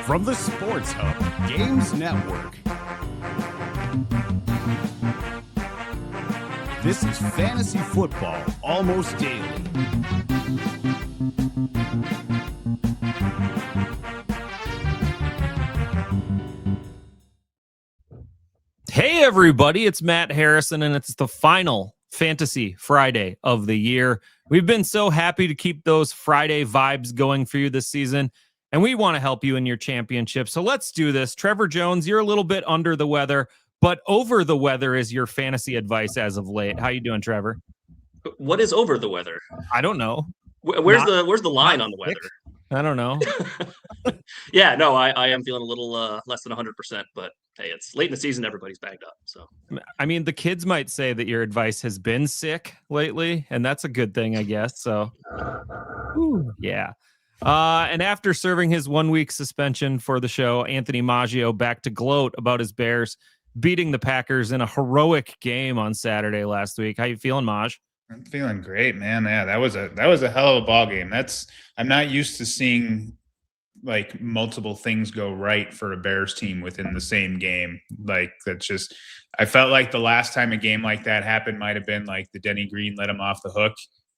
from the Sports Hub Games Network. This is Fantasy Football Almost Daily. Hey everybody, it's Matt Harrison and it's the final Fantasy Friday of the year. We've been so happy to keep those Friday vibes going for you this season, and we want to help you in your championship. So let's do this. Trevor Jones, you're a little bit under the weather, but over the weather is your fantasy advice as of late. How you doing, Trevor? What is over the weather? I don't know. Where's the line on the weather? I don't know. Yeah, no, I am feeling a little less than 100%, but hey, it's late in the season. Everybody's bagged up. So, I mean, the kids might say that your advice has been sick lately, and that's a good thing, I guess. So, yeah. And after serving his 1 week suspension for the show, Anthony Maggio back to gloat about his Bears beating the Packers in a heroic game on Saturday last week. How you feeling, Maj? I'm feeling great, man. Yeah, that was a hell of a ball game. I'm not used to seeing like multiple things go right for a Bears team within the same game. Like I felt like the last time a game like that happened might have been like the Denny Green let him off the hook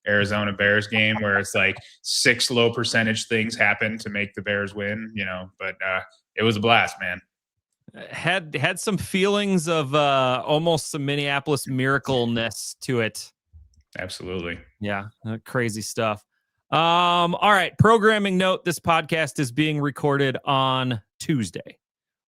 Arizona Bears game, where it's like 6 low percentage things happen to make the Bears win, but it was a blast, man. Had some feelings of almost some Minneapolis miracle-ness to it. Absolutely. Yeah, crazy stuff. All right, programming note, this podcast is being recorded on Tuesday.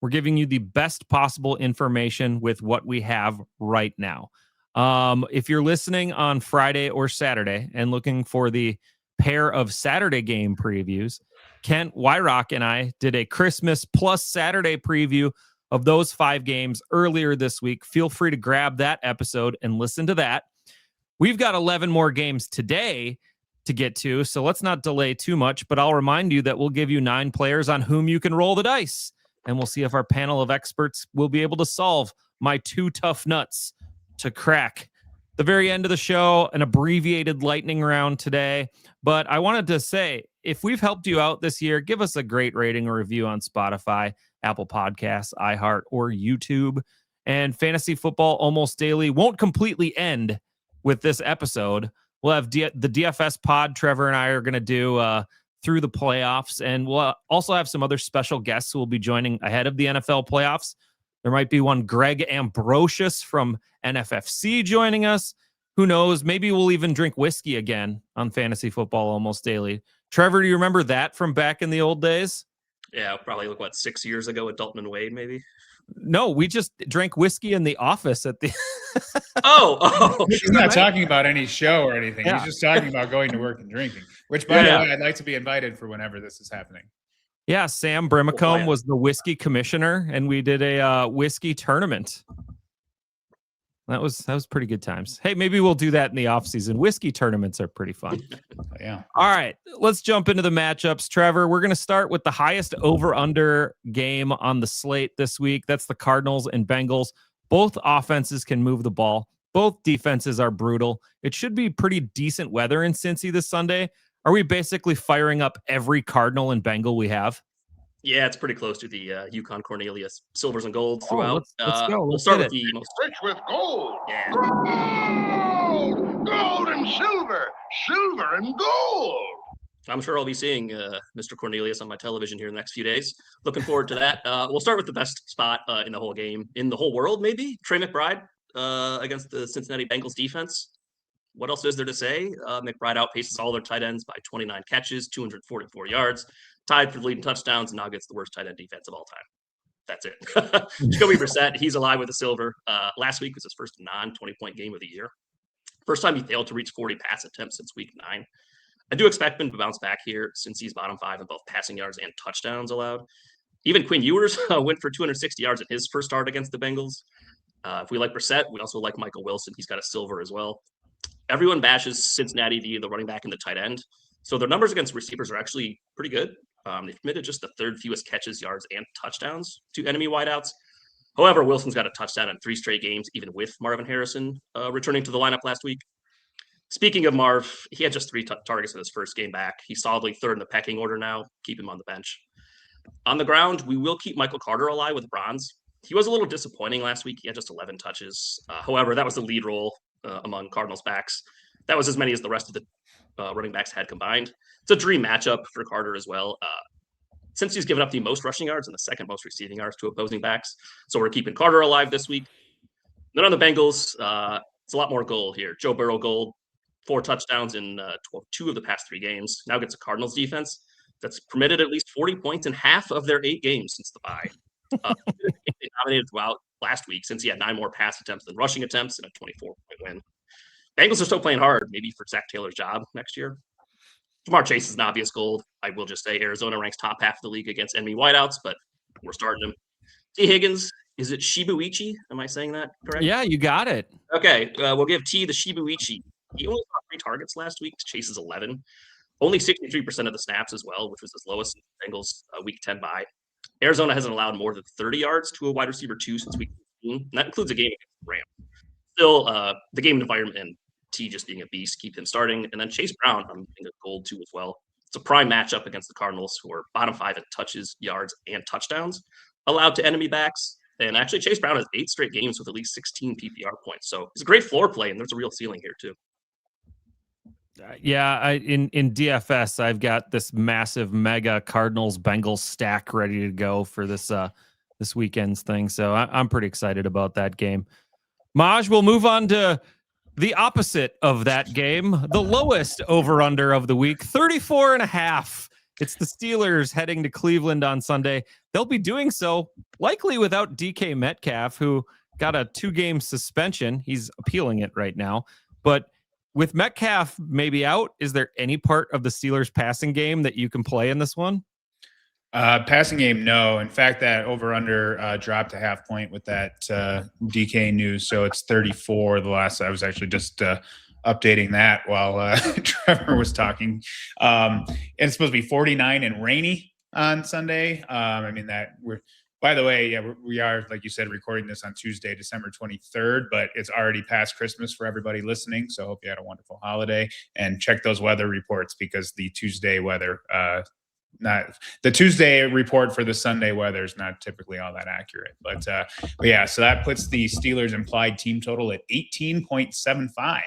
We're giving you the best possible information with what we have right now. If you're listening on Friday or Saturday and looking for the pair of Saturday game previews, Kent Wyrock and I did a Christmas plus Saturday preview of those 5 games earlier this week. Feel free to grab that episode and listen to that. We've got 11 more games today to get to, so let's not delay too much, but I'll remind you that we'll give you 9 players on whom you can roll the dice, and we'll see if our panel of experts will be able to solve my 2 tough nuts to crack. The very end of the show, an abbreviated lightning round today, but I wanted to say, if we've helped you out this year, give us a great rating or review on Spotify, Apple Podcasts, iHeart, or YouTube. And Fantasy Football Almost Daily won't completely end with this episode. We'll have the DFS pod Trevor and I are going to do through the playoffs, and we'll also have some other special guests who will be joining ahead of the NFL playoffs. There might be one Greg Ambrosius from NFFC joining us. Who knows? Maybe we'll even drink whiskey again on Fantasy Football Almost Daily. Trevor, do you remember that from back in the old days? Yeah, probably 6 years ago with Dalton and Wade, maybe. No, we just drank whiskey in the office at the. He's not talking about any show or anything. Yeah. He's just talking about going to work and drinking. Which, by the way, I'd like to be invited for whenever this is happening. Yeah, Sam Brimacombe was the whiskey commissioner, and we did a whiskey tournament. That was pretty good times. Hey, maybe we'll do that in the off season. Whiskey tournaments are pretty fun. Yeah. All right, let's jump into the matchups. Trevor, we're going to start with the highest over-under game on the slate this week. That's the Cardinals and Bengals. Both offenses can move the ball. Both defenses are brutal. It should be pretty decent weather in Cincy this Sunday. Are we basically firing up every Cardinal and Bengal we have? Yeah, it's pretty close to the Yukon Cornelius silvers and golds throughout. Let's go. We'll start with the most rich with gold. Yeah. Gold and silver and gold. I'm sure I'll be seeing Mr. Cornelius on my television here in the next few days. Looking forward to that. We'll start with the best spot in the whole game, in the whole world, maybe. Trey McBride against the Cincinnati Bengals defense. What else is there to say? McBride outpaces all their tight ends by 29 catches, 244 yards, tied for the lead in touchdowns, and now gets the worst tight end defense of all time. That's it. Jacoby Brissett, he's alive with a silver. Last week was his first non-20-point game of the year. First time he failed to reach 40 pass attempts since week 9. I do expect him to bounce back here since he's bottom 5 in both passing yards and touchdowns allowed. Even Quinn Ewers went for 260 yards in his first start against the Bengals. If we like Brissett, we also like Michael Wilson. He's got a silver as well. Everyone bashes Cincinnati, the running back and the tight end. So their numbers against receivers are actually pretty good. They've committed just the 3rd fewest catches, yards, and touchdowns to enemy wideouts. However, Wilson's got a touchdown in 3 straight games, even with Marvin Harrison returning to the lineup last week. Speaking of Marv, he had just 3 targets in his first game back. He's solidly 3rd in the pecking order now. Keep him on the bench. On the ground, we will keep Michael Carter alive with bronze. He was a little disappointing last week. He had just 11 touches. However, that was the lead role among Cardinals backs. That was as many as the rest of the running backs had combined. It's a dream matchup for Carter as well. Since he's given up the most rushing yards and the second most receiving yards to opposing backs. So we're keeping Carter alive this week. Then on the Bengals, it's a lot more gold here. Joe Burrow gold, 4 touchdowns in 2 of the past 3 games. Now gets a Cardinals defense that's permitted at least 40 points in half of their 8 games since the bye. They dominated throughout last week since he had 9 more pass attempts than rushing attempts in a 24-point win. Bengals are still playing hard, maybe for Zach Taylor's job next year. Jamar Chase is an obvious gold. I will just say Arizona ranks top half of the league against enemy wideouts, but we're starting him. T. Higgins, is it Shibuichi? Am I saying that correct? Yeah, you got it. Okay, we'll give T the Shibuichi. He only saw 3 targets last week. Chase's 11. Only 63% of the snaps as well, which was his lowest in the Bengals week 10 bye. Arizona hasn't allowed more than 30 yards to a wide receiver 2 since week 15. And that includes a game against the Rams. Still, the game environment and T just being a beast, keep him starting. And then Chase Brown, I'm thinking of gold too as well. It's a prime matchup against the Cardinals, who are bottom 5 in touches, yards, and touchdowns allowed to enemy backs. And actually, Chase Brown has 8 straight games with at least 16 PPR points. So it's a great floor play, and there's a real ceiling here too. Yeah, in DFS, I've got this massive mega Cardinals Bengals stack ready to go for this this weekend's thing. So I'm pretty excited about that game. Maj, we'll move on to the opposite of that game, the lowest over-under of the week, 34.5. It's the Steelers heading to Cleveland on Sunday. They'll be doing so likely without DK Metcalf, who got a 2-game suspension. He's appealing it right now. But with Metcalf maybe out, is there any part of the Steelers passing game that you can play in this one? Passing game, no. In fact, that over-under dropped a half point with that DK news, so it's 34. The last I was actually just updating that while Trevor was talking. And it's supposed to be 49 and rainy on Sunday. I mean, that we're. By the way, yeah, we are, like you said, recording this on Tuesday, December 23rd, but it's already past Christmas for everybody listening. So I hope you had a wonderful holiday, and check those weather reports because the Tuesday weather, not the Tuesday report for the Sunday weather is not typically all that accurate. But yeah, so that puts the Steelers implied team total at 18.75.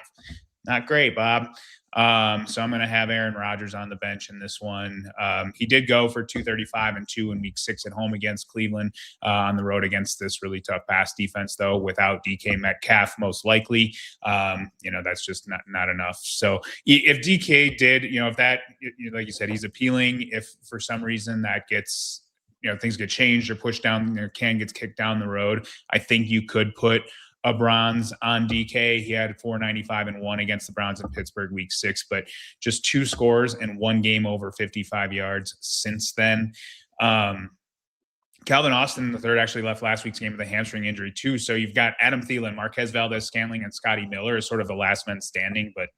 Not great, Bob. So I'm going to have Aaron Rodgers on the bench in this one. He did go for 235 and 2 in week 6 at home against Cleveland, on the road against this really tough pass defense, though, without DK Metcalf, most likely. That's just not enough. So if DK did, if that, like you said, he's appealing, if for some reason that gets, things get changed or pushed down, can gets kicked down the road, I think you could put a bronze on DK. He had 495 and 1 against the Browns in Pittsburgh week 6, but just 2 scores and 1 game over 55 yards since then. Calvin Austin III actually left last week's game with a hamstring injury too. So you've got Adam Thielen, Marquez Valdez-Scantling, and Scotty Miller as sort of the last men standing, but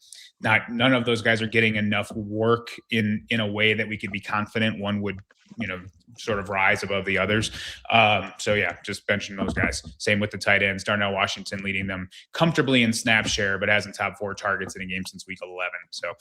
none of those guys are getting enough work in a way that we could be confident one would, sort of rise above the others. So yeah, just benching those guys. Same with the tight ends. Darnell Washington leading them comfortably in snap share, but hasn't top 4 targets in a game since week 11. So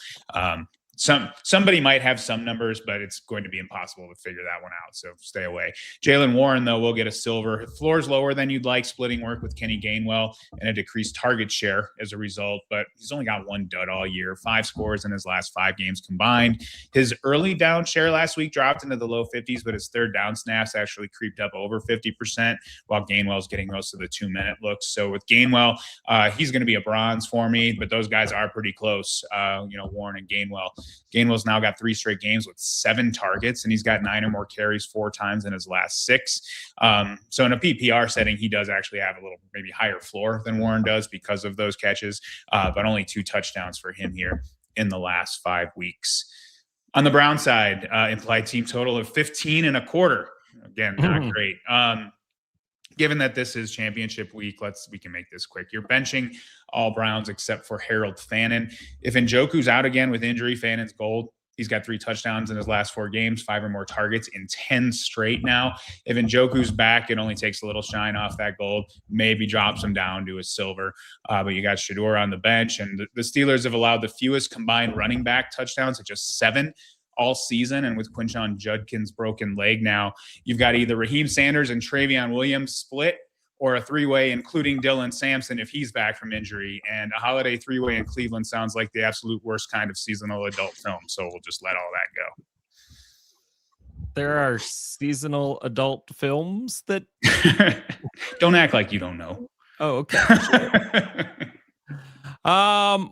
somebody might have some numbers, but it's going to be impossible to figure that one out. So stay away. Jaylen Warren, though, will get a silver. Floor's lower than you'd like, splitting work with Kenny Gainwell and a decreased target share as a result, but he's only got 1 dud all year, 5 scores in his last 5 games combined. His early down share last week dropped into the low 50s, but his third down snaps actually creeped up over 50%, while Gainwell's getting most of the 2-minute looks. So with Gainwell, he's going to be a bronze for me, but those guys are pretty close, Warren and Gainwell. Gainwell's now got 3 straight games with 7 targets, and he's got 9 or more carries 4 times in his last 6. So in a PPR setting, he does actually have a little maybe higher floor than Warren does because of those catches, but only 2 touchdowns for him here in the last 5 weeks. On the Brown side, implied team total of 15.25. Again, not great. Given that this is championship week, we can make this quick. You're benching all Browns except for Harold Fannin. If Njoku's out again with injury, Fannin's gold. He's got 3 touchdowns in his last 4 games, 5 or more targets in 10 straight now. If Njoku's back, it only takes a little shine off that gold, maybe drops him down to a silver. But you got Shedeur on the bench, and the Steelers have allowed the fewest combined running back touchdowns at just 7 all season. And with Quinshon Judkins' broken leg now, you've got either Raheem Sanders and Travion Williams split, or a three-way including Dylan Sampson if he's back from injury. And a holiday three-way in Cleveland sounds like the absolute worst kind of seasonal adult film. So we'll just let all that go. There are seasonal adult films that Don't act like you don't know. Oh, okay.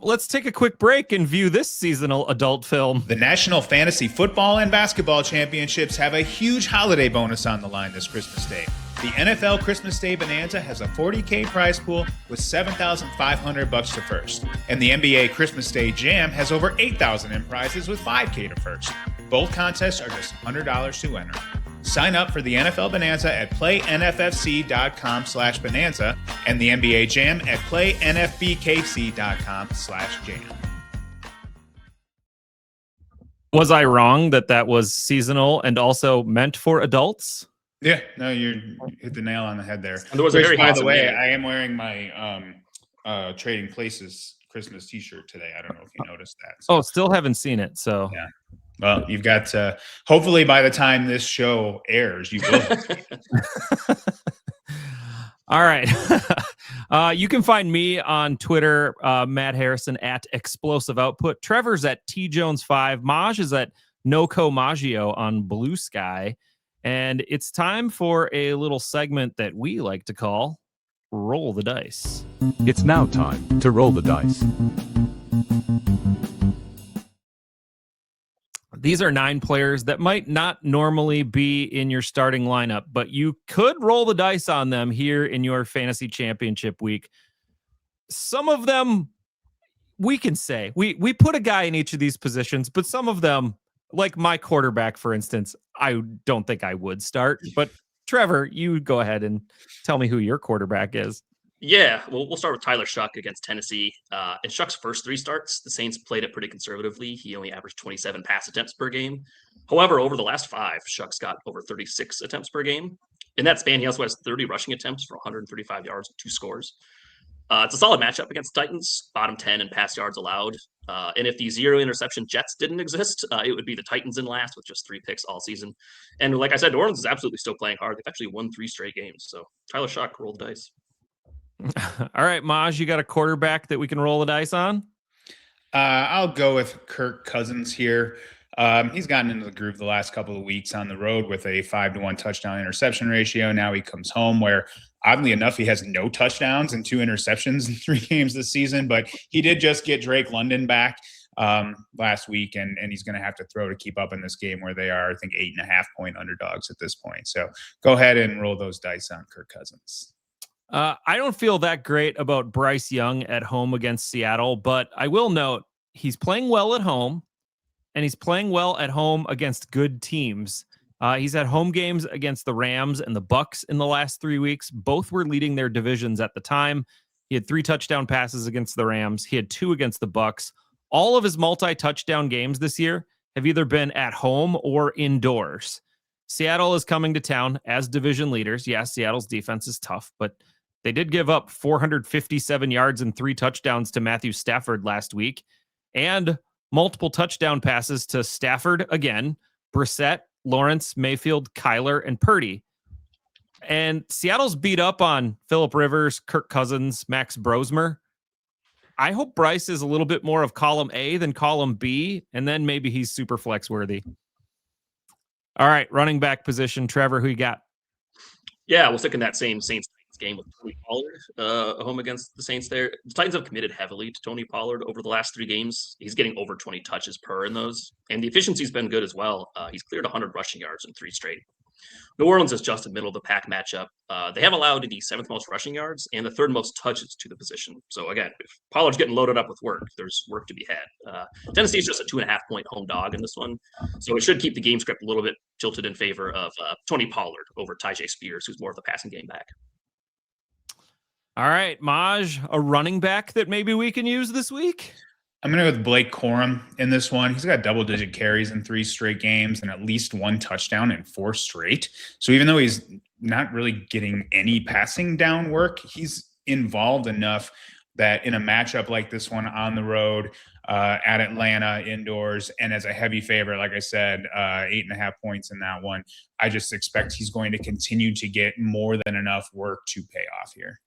Let's take a quick break and view this seasonal adult film. The National Fantasy Football and Basketball Championships have a huge holiday bonus on the line this Christmas Day. The NFL Christmas Day Bonanza has a $40K prize pool with $7,500 to first. And the NBA Christmas Day Jam has over $8,000 in prizes with $5K to first. Both contests are just $100 to enter. Sign up for the NFL Bonanza at playnffc.com/bonanza and the NBA Jam at playnfbkc.com/jam. Was I wrong that was seasonal and also meant for adults? Yeah, no, you hit the nail on the head there. And there was Rich, a very by the handsome way, man. I am wearing my Trading Places Christmas t-shirt today. I don't know if you noticed that. Oh, still haven't seen it. So yeah. Well, you've got hopefully by the time this show airs, you will. All right. You can find me on Twitter, Matt Harrison at Explosive Output. Trevor's at TJones5. Maj is at Noco Maggio on Blue Sky. And it's time for a little segment that we like to call Roll the Dice. It's now time to roll the dice. These are 9 players that might not normally be in your starting lineup, but you could roll the dice on them here in your fantasy championship week. Some of them, we can say, we put a guy in each of these positions, but some of them, like my quarterback, for instance, I don't think I would start. But Trevor, you go ahead and tell me who your quarterback is. Yeah, well, we'll start with Tyler Shuck against Tennessee. In Shuck's first 3 starts, the Saints played it pretty conservatively. He only averaged 27 pass attempts per game. However, over the last 5, Shuck's got over 36 attempts per game. In that span, he also has 30 rushing attempts for 135 yards and 2 scores. It's a solid matchup against Titans, bottom 10 in pass yards allowed. And if the 0 interception Jets didn't exist, it would be the Titans in last with just 3 picks all season. And like I said, New Orleans is absolutely still playing hard. They've actually won 3 straight games. So Tyler Shuck, roll the dice. All right, Maj, you got a quarterback that we can roll the dice on? I'll go with Kirk Cousins here. He's gotten into the groove the last couple of weeks on the road with a 5-to-1 touchdown interception ratio. Now he comes home where, oddly enough, he has no touchdowns and 2 interceptions in 3 games this season. But he did just get Drake London back last week, and he's going to have to throw to keep up in this game where they are, I think, 8.5-point underdogs at this point. So go ahead and roll those dice on Kirk Cousins. I don't feel that great about Bryce Young at home against Seattle, but I will note he's playing well at home, and he's playing well at home against good teams. He's had home games against the Rams and the Bucks in the last 3 weeks. Both were leading their divisions at the time. He had 3 touchdown passes against the Rams. He had 2 against the Bucks. All of his multi-touchdown games this year have either been at home or indoors. Seattle is coming to town as division leaders. Yes, Seattle's defense is tough, but they did give up 457 yards and 3 touchdowns to Matthew Stafford last week, and multiple touchdown passes to Stafford again, Brissett, Lawrence, Mayfield, Kyler, and Purdy. And Seattle's beat up on Phillip Rivers, Kirk Cousins, Max Brosmer. I hope Bryce is a little bit more of column A than column B, and then maybe he's super flex worthy. All right, running back position. Trevor, who you got? Yeah, we'll stick in that same Saints game with Tony Pollard home against the Saints there. The Titans have committed heavily to Tony Pollard over the last 3 games. He's getting over 20 touches per in those, and the efficiency's been good as well. He's cleared 100 rushing yards in 3 straight. New Orleans is just a middle-of-the-pack matchup. They have allowed the 7th most rushing yards and the 3rd most touches to the position. So again, if Pollard's getting loaded up with work, there's work to be had. Tennessee is just a 2.5-point home dog in this one, so it should keep the game script a little bit tilted in favor of Tony Pollard over Tyjae Spears, who's more of the passing game back. All right, Maj, a running back that maybe we can use this week? I'm going to go with Blake Corum in this one. He's got double-digit carries in 3 straight games and at least 1 touchdown in 4 straight. So even though he's not really getting any passing down work, he's involved enough that in a matchup like this one on the road at Atlanta indoors and as a heavy favorite, like I said, 8.5 points in that one, I just expect he's going to continue to get more than enough work to pay off here.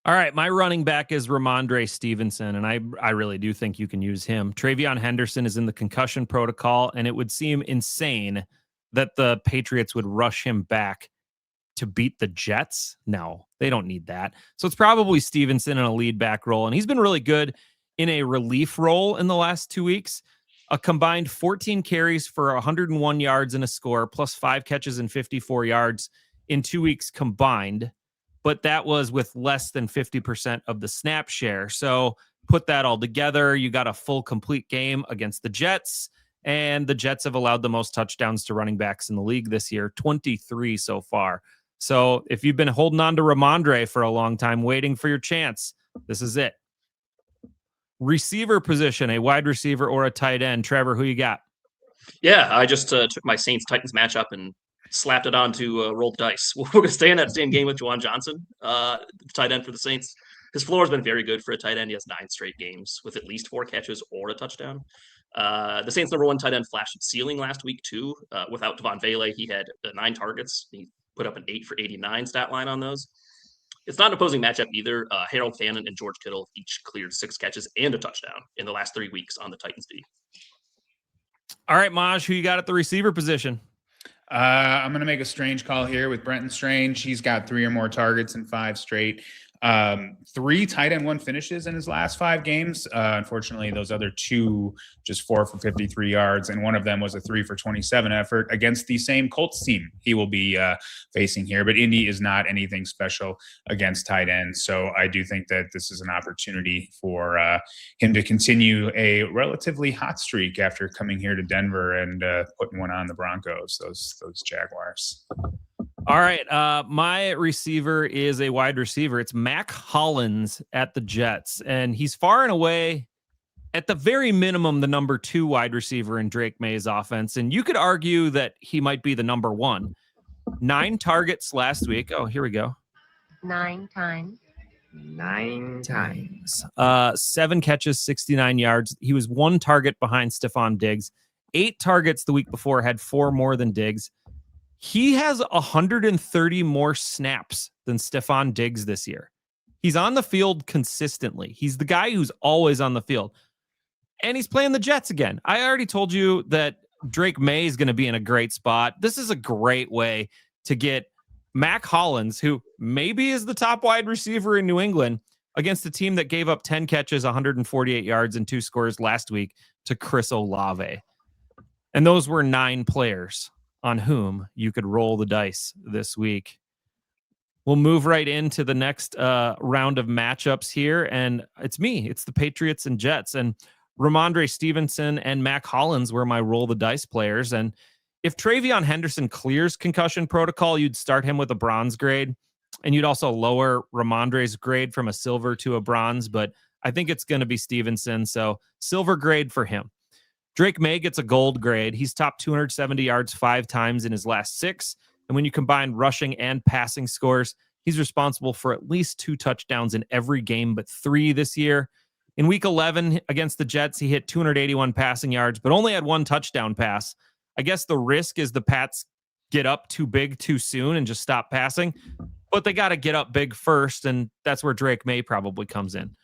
All right, my running back is Ramondre Stevenson, and I really do think you can use him. Travion Henderson is in the concussion protocol, and it would seem insane that the Patriots would rush him back to beat the Jets. No, they don't need that. So it's probably Stevenson in a lead back role, and he's been really good in a relief role in the last 2 weeks. A combined 14 carries for 101 yards and a score, plus 5 catches and 54 yards in 2 weeks combined. But that was with less than 50% of the snap share. So put that all together, you got a full complete game against the Jets, and the Jets have allowed the most touchdowns to running backs in the league this year, 23 so far. So if you've been holding on to Ramondre for a long time, waiting for your chance, this is it. Receiver position, a wide receiver or a tight end. Trevor, who you got? Yeah, I just took my Saints-Titans matchup and slapped it on to roll the dice. We're going to stay in that same game with Juwan Johnson, the tight end for the Saints. His floor has been very good for a tight end. He has 9 straight games with at least 4 catches or a touchdown. The Saints' number 1 tight end flashed its ceiling last week, too. Without Devon Vele, he had 9 targets. He put up an 8 for 89 stat line on those. It's not an opposing matchup either. Harold Fannin and George Kittle each cleared 6 catches and a touchdown in the last 3 weeks on the Titans D. All right, Maj, who you got at the receiver position? I'm going to make a strange call here with Brenton Strange. He's got 3 or more targets in 5 straight. 3 tight end 1 finishes in his last 5 games. Unfortunately, those other 2, just 4 for 53 yards, and one of them was a 3 for 27 effort against the same Colts team he will be facing here. But Indy is not anything special against tight ends, so I do think that this is an opportunity for him to continue a relatively hot streak after coming here to Denver and putting one on the Broncos, those Jaguars. All right. My receiver is a wide receiver. It's Mac Hollins at the Jets, and he's far and away, at the very minimum, the number 2 wide receiver in Drake May's offense. And you could argue that he might be the number 1. 9 targets last week. Oh, here we go. 9 times. 9 times. 7 catches, 69 yards. He was 1 target behind Stephon Diggs. 8 targets the week before, had 4 more than Diggs. He has 130 more snaps than Stephon Diggs this year. He's on the field consistently. He's the guy who's always on the field. And he's playing the Jets again. I already told you that Drake May is going to be in a great spot. This is a great way to get Mac Hollins, who maybe is the top wide receiver in New England, against a team that gave up 10 catches, 148 yards, and 2 scores last week to Chris Olave. And those were 9 players on whom you could roll the dice this week. We'll move right into the next round of matchups here, and it's me. It's the Patriots and Jets, and Ramondre Stevenson and Mac Hollins were my roll the dice players. And if Travion Henderson clears concussion protocol, you'd start him with a bronze grade, and you'd also lower Ramondre's grade from a silver to a bronze, but I think it's going to be Stevenson, so silver grade for him. Drake May gets a gold grade. He's topped 270 yards 5 times in his last 6. And when you combine rushing and passing scores, he's responsible for at least 2 touchdowns in every game but 3 this year. In week 11 against the Jets, he hit 281 passing yards, but only had 1 touchdown pass. I guess the risk is the Pats get up too big too soon and just stop passing, but they got to get up big first, and that's where Drake May probably comes in.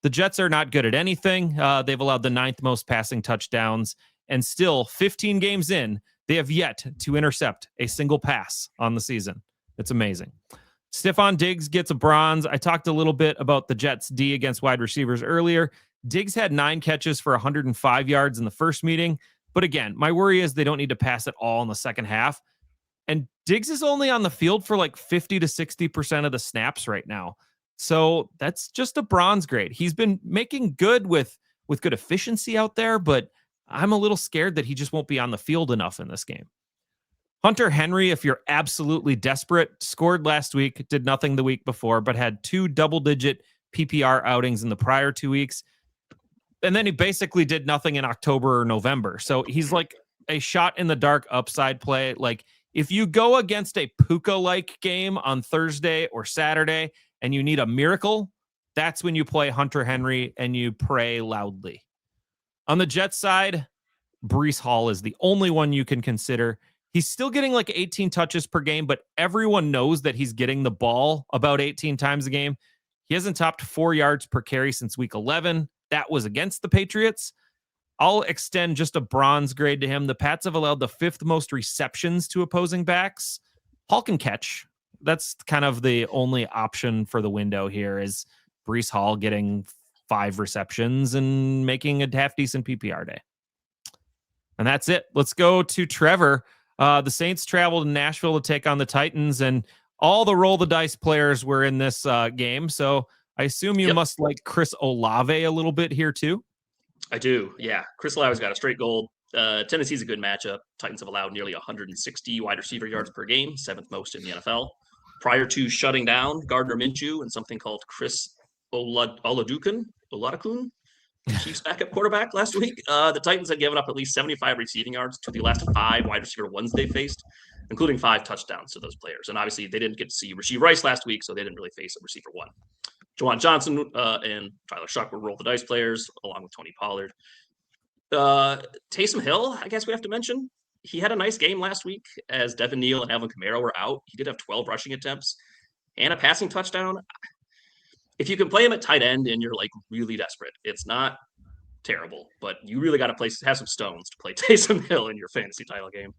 The Jets are not good at anything. They've allowed the 9th most passing touchdowns, and still 15 games in, they have yet to intercept a single pass on the season. It's amazing. Stephon Diggs gets a bronze. I talked a little bit about the Jets D against wide receivers earlier. Diggs had 9 catches for 105 yards in the first meeting. But again, my worry is they don't need to pass at all in the second half. And Diggs is only on the field for like 50 to 60% of the snaps right now. So that's just a bronze grade. He's been making good with good efficiency out there, but I'm a little scared that he just won't be on the field enough in this game. Hunter Henry, if you're absolutely desperate, scored last week, did nothing the week before, but had 2 double-digit PPR outings in the prior 2 weeks. And then he basically did nothing in October or November. So he's like a shot in the dark upside play. Like if you go against a Puka-like game on Thursday or Saturday and you need a miracle, that's when you play Hunter Henry and you pray loudly. On the Jets side, Breece Hall is the only one you can consider. He's still getting like 18 touches per game, but everyone knows that he's getting the ball about 18 times a game. He hasn't topped 4 yards per carry since week 11. That was against the Patriots. I'll extend just a bronze grade to him. The Pats have allowed the 5th most receptions to opposing backs. Hall can catch. That's kind of the only option for the window here is Breece Hall getting 5 receptions and making a half decent PPR day. And that's it. Let's go to Trevor. The Saints traveled to Nashville to take on the Titans, and all the roll the dice players were in this game. So I assume you must like Chris Olave a little bit here too. I do. Yeah. Chris Olave's got a straight gold. Tennessee's a good matchup. Titans have allowed nearly 160 wide receiver yards per game, 7th most in the NFL. Prior to shutting down Gardner Minshew and something called Chris Oladokun, Chiefs backup quarterback last week, the Titans had given up at least 75 receiving yards to the last 5 wide receiver ones they faced, including 5 touchdowns to those players. And obviously, they didn't get to see Rashee Rice last week, so they didn't really face a receiver one. Juwan Johnson and Tyler Shuck were roll the dice players, along with Tony Pollard. Taysom Hill, I guess we have to mention. He had a nice game last week as Devin Neal and Alvin Kamara were out. He did have 12 rushing attempts and a passing touchdown. If you can play him at tight end and you're like really desperate, it's not terrible, but you really got to have some stones to play Taysom Hill in your fantasy title game.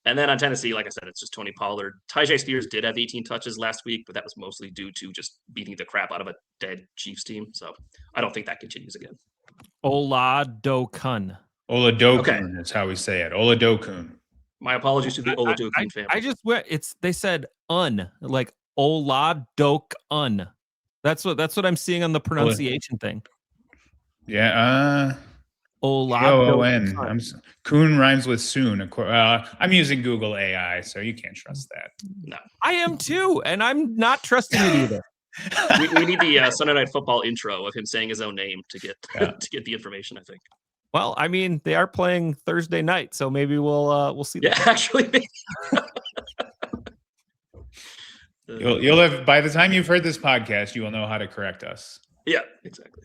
And then on Tennessee, like I said, it's just Tony Pollard. Tyjae Spears did have 18 touches last week, but that was mostly due to just beating the crap out of a dead Chiefs team. So I don't think that continues again. Oladokun. Oladokun is how we say it. Oladokun. My apologies to the Oladokun family. I just went. They said like Oladokun. That's what I'm seeing on the pronunciation thing. Yeah. Oladokun. Coon rhymes with soon. I'm using Google AI, so you can't trust that. No, I am too, and I'm not trusting it either. we need the Sunday Night Football intro of him saying his own name to get the information, I think. Well, I mean, they are playing Thursday night, so maybe we'll see. Yeah, that. Actually, you'll have, by the time you've heard this podcast, you will know how to correct us. Yeah, exactly.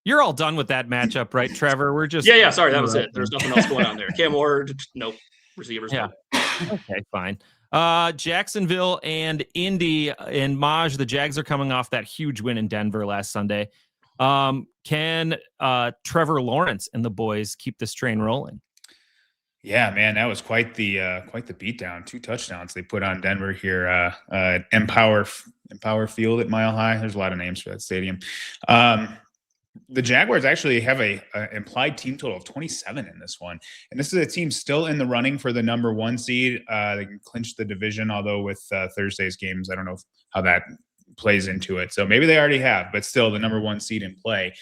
You're all done with that matchup, right, Trevor? We're just yeah. Sorry, that was it. There's nothing else going on there. Cam Ward, nope. Receivers, yeah. Nope. Okay, fine. Jacksonville and Indy and Maj, the Jags are coming off that huge win in Denver last Sunday. Can Trevor Lawrence and the boys keep this train rolling? Yeah, man, that was quite the beatdown. 2 touchdowns they put on Denver here at Empower Field at Mile High. There's a lot of names for that stadium. The Jaguars actually have a implied team total of 27 in this one. And this is a team still in the running for the number 1 seed. They can clinch the division, although with Thursday's games, I don't know how that plays into it. So maybe they already have, but still the number 1 seed in play.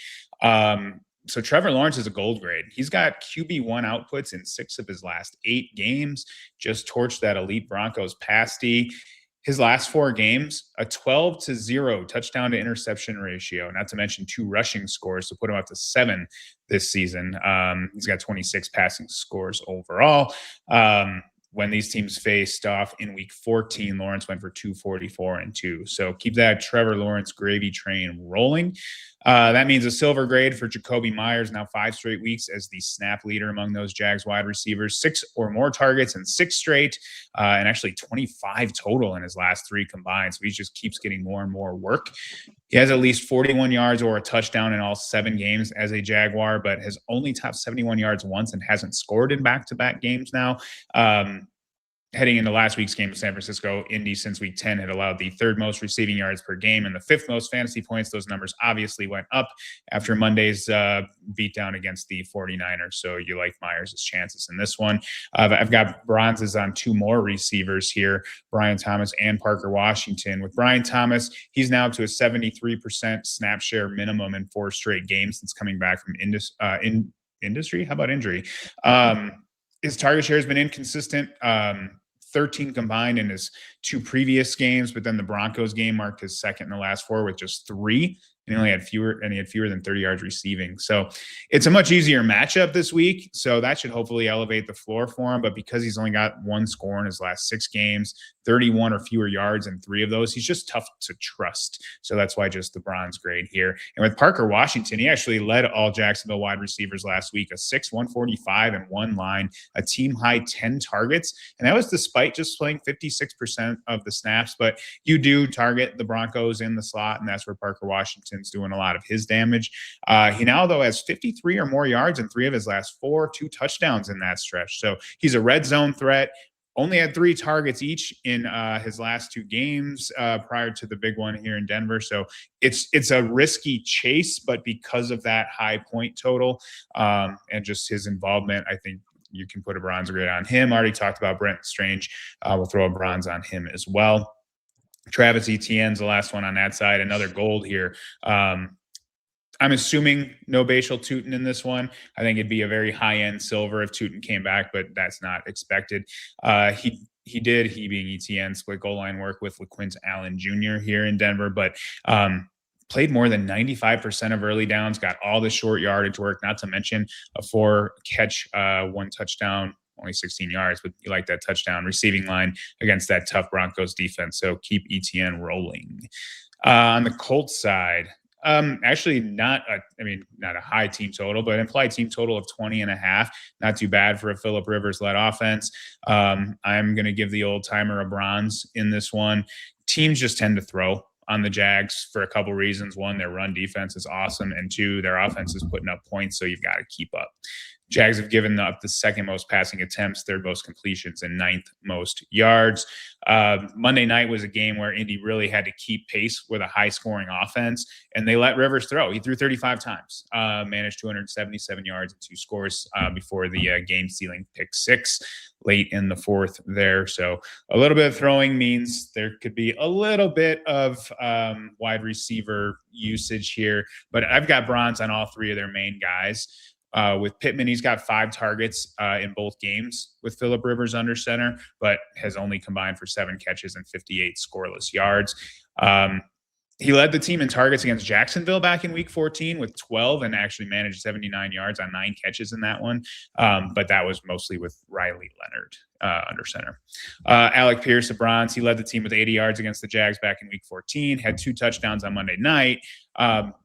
So Trevor Lawrence is a gold grade. He's got QB1 outputs in 6 of his last 8 games, just torched that elite Broncos pass D. His last 4 games, a 12-0 touchdown to interception ratio, not to mention 2 rushing scores to put him up to 7 this season. He's got 26 passing scores overall. When these teams faced off in week 14, Lawrence went for 244 and 2. So keep that Trevor Lawrence gravy train rolling. That means a silver grade for Jacoby Myers, now 5 straight weeks as the snap leader among those Jags wide receivers, 6 or more targets in 6 straight, and actually 25 total in his last 3 combined. So he just keeps getting more and more work. He has at least 41 yards or a touchdown in all 7 games as a Jaguar, but has only topped 71 yards once and hasn't scored in back-to-back games now. Heading into last week's game with San Francisco, Indy since week 10 had allowed the 3rd most receiving yards per game and the 5th most fantasy points. Those numbers obviously went up after Monday's beatdown against the 49ers. So you like Myers' chances in this one. I've got bronzes on 2 more receivers here, Brian Thomas and Parker Washington. With Brian Thomas, he's now up to a 73% snap share minimum in 4 straight games since coming back from industry. How about injury? His target share has been inconsistent. 13 combined in his 2 previous games, but then the Broncos game marked his 2nd in the last 4 with just 3. and he had fewer than 30 yards receiving. So it's a much easier matchup this week. So that should hopefully elevate the floor for him. But because he's only got one score in his last 6 games, 31 or fewer yards in 3 of those, he's just tough to trust. So that's why just the bronze grade here. And with Parker Washington, he actually led all Jacksonville wide receivers last week, a 6, 145 and 1 line, a team high 10 targets. And that was despite just playing 56% of the snaps. But you do target the Broncos in the slot, and that's where Parker Washington's doing a lot of his damage. He now, though, has 53 or more yards in 3 of his last 4, 2 touchdowns in that stretch. So he's a red zone threat. Only had 3 targets each in his last 2 games prior to the big one here in Denver. So it's a risky chase, but because of that high point total and just his involvement, I think you can put a bronze grade on him. Already talked about Brent Strange. We'll throw a bronze on him as well. Travis Etienne's the last one on that side. Another gold here. I'm assuming no Bashal Tootin in this one. I think it'd be a very high-end silver if Tootin came back, but that's not expected. He being Etienne, split goal line work with LaQuint Allen Jr. here in Denver, but played more than 95% of early downs, got all the short yardage work, not to mention a 4-catch, 1 touchdown, only 16 yards, but you like that touchdown receiving line against that tough Broncos defense. So keep Etienne rolling. On the Colts side, actually not a high team total, but implied team total of 20.5. Not too bad for a Phillip Rivers led offense. I'm going to give the old timer a bronze in this one. Teams just tend to throw on the Jags for a couple reasons. 1, their run defense is awesome, and 2, their offense is putting up points, so you've got to keep up. Jags have given up the 2nd most passing attempts, 3rd most completions, and 9th most yards. Monday night was a game where Indy really had to keep pace with a high-scoring offense, and they let Rivers throw. He threw 35 times, managed 277 yards and 2 scores before the game-sealing pick 6 late in the 4th there. So a little bit of throwing means there could be a little bit of wide receiver usage here, but I've got bronze on all 3 of their main guys. With Pittman, he's got 5 targets in both games with Phillip Rivers under center, but has only combined for 7 catches and 58 scoreless yards. He led the team in targets against Jacksonville back in week 14 with 12 and actually managed 79 yards on 9 catches in that one. But that was mostly with Riley Leonard under center. Alec Pierce, a bronze. He led the team with 80 yards against the Jags back in week 14, had 2 touchdowns on Monday night.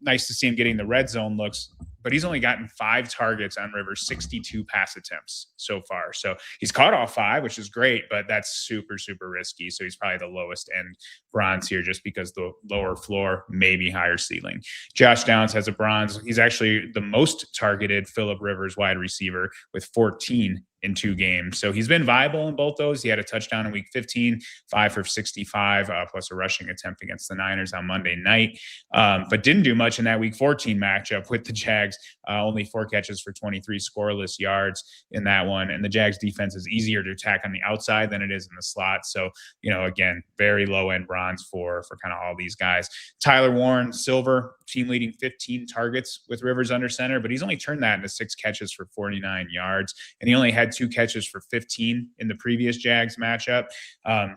Nice to see him getting the red zone looks, but he's only gotten 5 targets on Rivers' 62 pass attempts so far. So he's caught all 5, which is great, but that's super, super risky. So he's probably the lowest end bronze here just because the lower floor, maybe higher ceiling. Josh Downs has a bronze. He's actually the most targeted Phillip Rivers wide receiver with 14 in 2 games. So he's been viable in both those. He had a touchdown in week 15, 5 for 65, plus a rushing attempt against the Niners on Monday night. But didn't do much in that week 14 matchup with the Jags. Only 4 catches for 23 scoreless yards in that one. And the Jags defense is easier to attack on the outside than it is in the slot. So, again, very low end bronze for kind of all these guys. Tyler Warren, silver, team leading 15 targets with Rivers under center, but he's only turned that into 6 catches for 49 yards. And he only had 2 catches for 15 in the previous Jags matchup.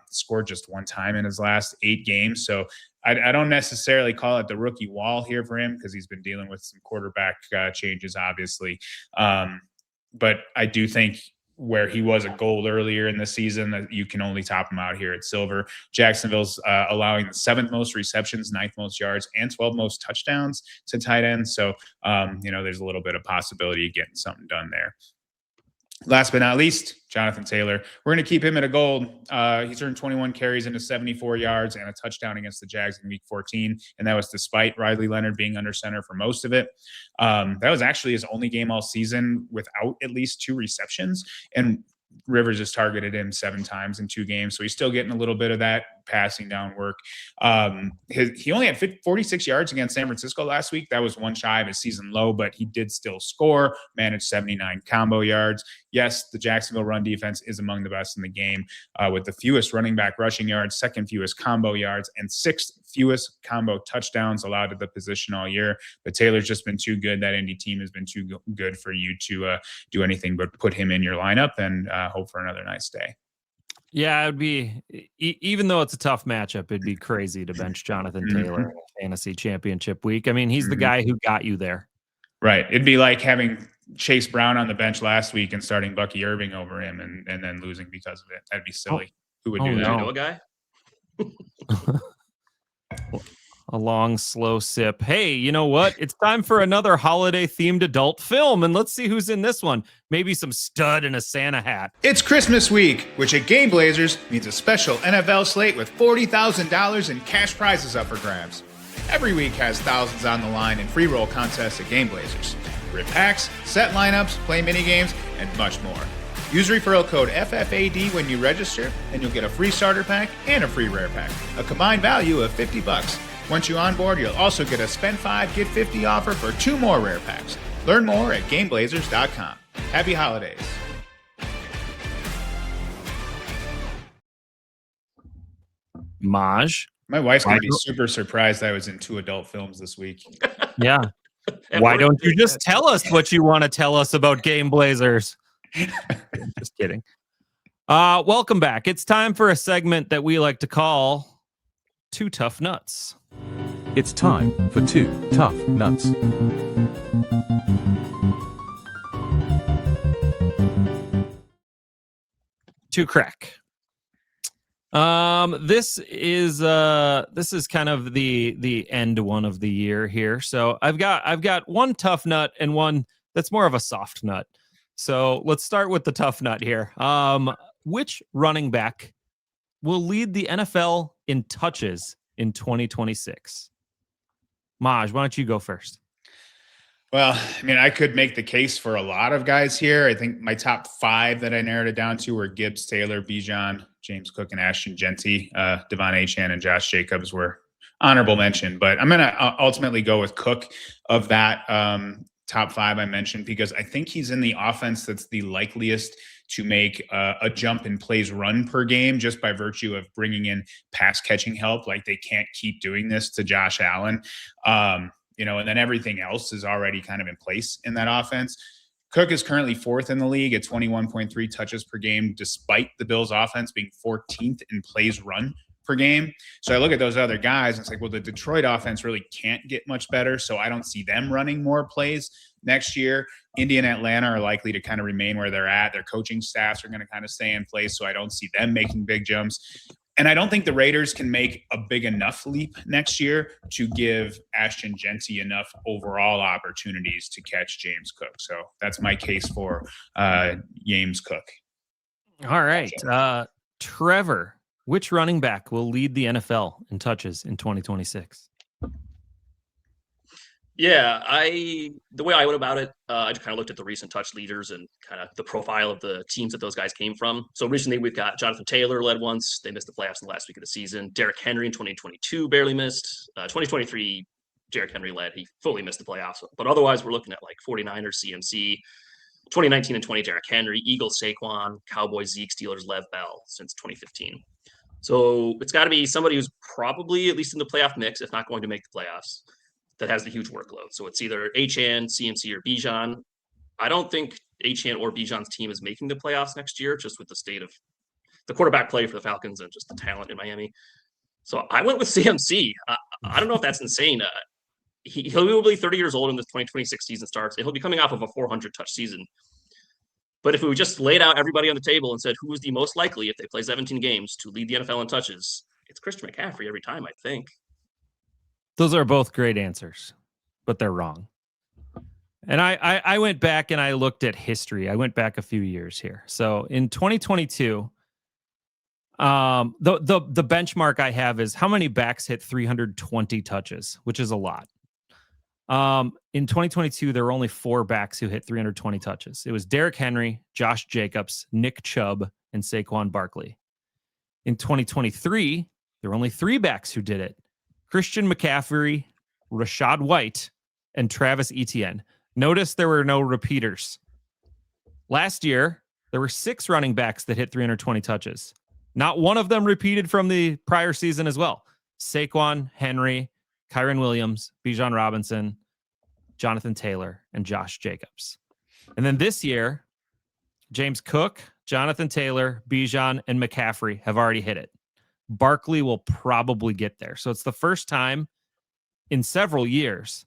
Scored just 1 time in his last 8 games. So I don't necessarily call it the rookie wall here for him because he's been dealing with some quarterback changes, obviously. But I do think where he was a gold earlier in the season, that you can only top him out here at silver. Jacksonville's allowing the 7th most receptions, 9th most yards, and 12th most touchdowns to tight ends. So, there's a little bit of possibility of getting something done there. Last but not least, Jonathan Taylor. We're going to keep him at a gold. He's earned 21 carries into 74 yards and a touchdown against the Jags in week 14. And that was despite Riley Leonard being under center for most of it. That was actually his only game all season without at least 2 receptions. And Rivers has targeted him 7 times in 2 games. So he's still getting a little bit of that passing down work. He only had 46 yards against San Francisco last week. That was 1 shy of his season low, but he did still score, managed 79 combo yards. Yes, the Jacksonville run defense is among the best in the game with the fewest running back rushing yards, 2nd fewest combo yards, and 6th fewest combo touchdowns allowed at the position all year. But Taylor's just been too good. That Indy team has been too good for you to do anything but put him in your lineup and hope for another nice day. Yeah, it'd be even though it's a tough matchup, it'd be crazy to bench Jonathan Taylor in a fantasy championship week. I mean, he's the guy who got you there. Right. It'd be like having Chase Brown on the bench last week and starting Bucky Irving over him and then losing because of it. That'd be silly. Who would do that? Do you know a guy? A long, slow sip. Hey, you know what? It's time for another holiday-themed adult film, and let's see who's in this one. Maybe some stud in a Santa hat. It's Christmas week, which at Game Blazers means a special NFL slate with $40,000 in cash prizes up for grabs. Every week has thousands on the line in free roll contests at Game Blazers. Rip packs, set lineups, play minigames, and much more. Use referral code FFAD when you register, and you'll get a free starter pack and a free rare pack, a combined value of $50. Once you onboard, you'll also get a spend 5, get 50 offer for 2 more rare packs. Learn more at GameBlazers.com. Happy holidays. Maj. My wife's going to be super surprised I was in 2 adult films this week. Yeah. Why don't you just tell us what you want to tell us about Game Blazers? Just kidding. Welcome back. It's time for a segment that we like to call Two Tough Nuts. It's time for Two Tough Nuts. To crack. This is kind of the end one of the year here. So I've got one tough nut and one that's more of a soft nut. So let's start with the tough nut here. Which running back will lead the NFL in touches in 2026? Maj, why don't you go first? Well, I mean, I could make the case for a lot of guys here. I think my top 5 that I narrowed it down to were Gibbs, Taylor, Bijan, James Cook, and Ashton Genty. Devon Achane and Josh Jacobs were honorable mention. But I'm going to ultimately go with Cook of that top 5 I mentioned, because I think he's in the offense that's the likeliest to make a jump in plays run per game just by virtue of bringing in pass catching help. Like, they can't keep doing this to Josh Allen. And then everything else is already kind of in place in that offense. Cook is currently 4th in the league at 21.3 touches per game, despite the Bills offense being 14th in plays run per game. So I look at those other guys and it's like, well, the Detroit offense really can't get much better. So I don't see them running more plays next year. Indy and Atlanta are likely to kind of remain where they're at. Their coaching staffs are going to kind of stay in place. So I don't see them making big jumps. And I don't think the Raiders can make a big enough leap next year to give Ashton Genty enough overall opportunities to catch James Cook. So that's my case for James Cook. All right. Trevor, which running back will lead the NFL in touches in 2026? Yeah, the way I went about it, I just kind of looked at the recent touch leaders and kind of the profile of the teams that those guys came from. So recently we've got Jonathan Taylor led once. They missed the playoffs in the last week of the season. Derrick Henry in 2022 barely missed. 2023, Derrick Henry led. He fully missed the playoffs. But otherwise, we're looking at like 49ers, CMC, 2019 and 20, Derrick Henry, Eagles, Saquon, Cowboys, Zeke, Steelers, Lev Bell since 2015. So it's got to be somebody who's probably at least in the playoff mix, if not going to make the playoffs, that has the huge workload. So it's either Achane, CMC, or Bijan. I don't think Achane or Bijan's team is making the playoffs next year, just with the state of the quarterback play for the Falcons and just the talent in Miami. So I went with CMC. I don't know if that's insane. He'll be 30 years old when the 2026 season starts, and he'll be coming off of a 400 touch season. But if we just laid out everybody on the table and said who is the most likely, if they play 17 games, to lead the NFL in touches, it's Christian McCaffrey every time, I think. Those are both great answers, but they're wrong. And I went back and I looked at history. I went back a few years here. So in 2022, the benchmark I have is how many backs hit 320 touches, which is a lot. In 2022, there were only 4 backs who hit 320 touches. It was Derrick Henry, Josh Jacobs, Nick Chubb, and Saquon Barkley. In 2023, there were only 3 backs who did it: Christian McCaffrey, Rachaad White, and Travis Etienne. Notice there were no repeaters. Last year, there were 6 running backs that hit 320 touches. Not one of them repeated from the prior season as well. Saquon, Henry, Kyren Williams, Bijan Robinson, Jonathan Taylor, and Josh Jacobs. And then this year, James Cook, Jonathan Taylor, Bijan, and McCaffrey have already hit it. Barkley will probably get there. So it's the first time in several years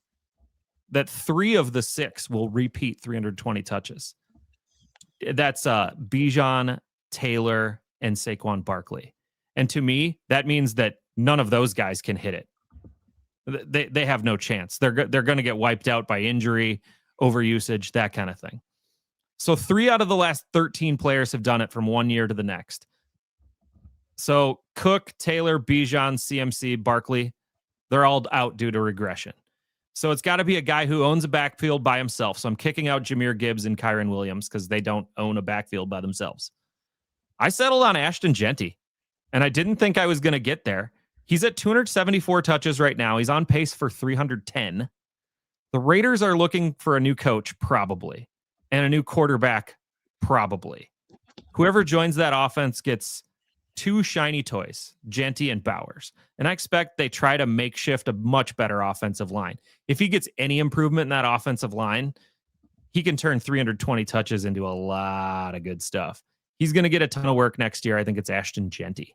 that 3 of the 6 will repeat 320 touches. That's Bijan, Taylor, and Saquon Barkley. And to me, that means that none of those guys can hit it. They have no chance. They're going to get wiped out by injury, overusage, that kind of thing. So 3 out of the last 13 players have done it from one year to the next. So Cook, Taylor, Bijan, CMC, Barkley, they're all out due to regression. So it's got to be a guy who owns a backfield by himself. So I'm kicking out Jahmyr Gibbs and Kyron Williams because they don't own a backfield by themselves. I settled on Ashton Genty, and I didn't think I was going to get there. He's at 274 touches right now. He's on pace for 310. The Raiders are looking for a new coach, probably, and a new quarterback, probably. Whoever joins that offense gets 2 shiny toys, Genty and Bowers. And I expect they try to makeshift a much better offensive line. If he gets any improvement in that offensive line, he can turn 320 touches into a lot of good stuff. He's going to get a ton of work next year. I think it's Ashton Genty.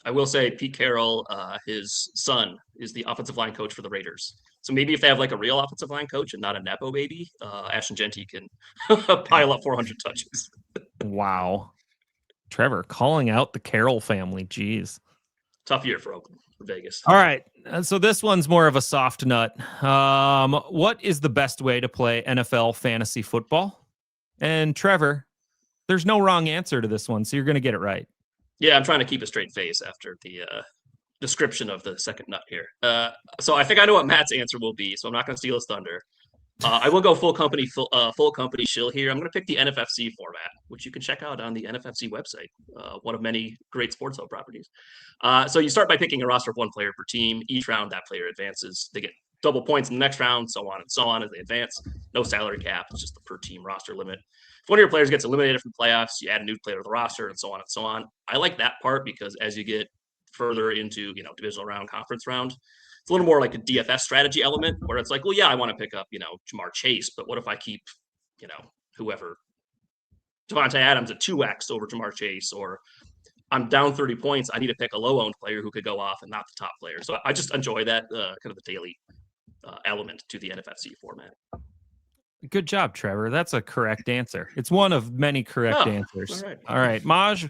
I will say Pete Carroll, his son, is the offensive line coach for the Raiders. So maybe if they have like a real offensive line coach and not a Nepo baby, Ashton Genty can pile up 400 touches. Wow. Trevor calling out the Carroll family. Jeez. Tough year for Oakland, for Vegas. All right. So this one's more of a soft nut. What is the best way to play NFL fantasy football? And Trevor, there's no wrong answer to this one, so you're going to get it right. Yeah, I'm trying to keep a straight face after the description of the second nut here. So I think I know what Matt's answer will be, so I'm not going to steal his thunder. I will go full company shill here. I'm going to pick the NFFC format, which you can check out on the NFFC website, one of many great sports hub properties. So you start by picking a roster of 1 player per team. Each round, that player advances. They get double points in the next round, so on and so on as they advance. No salary cap. It's just the per team roster limit. If one of your players gets eliminated from the playoffs, you add a new player to the roster, and so on and so on. I like that part because as you get further into, divisional round, conference round, it's a little more like a DFS strategy element where it's like, well, yeah, I want to pick up, Jamar Chase, but what if I keep, whoever, Devontae Adams at 2x over Jamar Chase, or I'm down 30 points. I need to pick a low-owned player who could go off and not the top player. So I just enjoy that kind of the daily element to the NFFC format. Good job, Trevor. That's a correct answer. It's one of many correct answers. All right. Maj,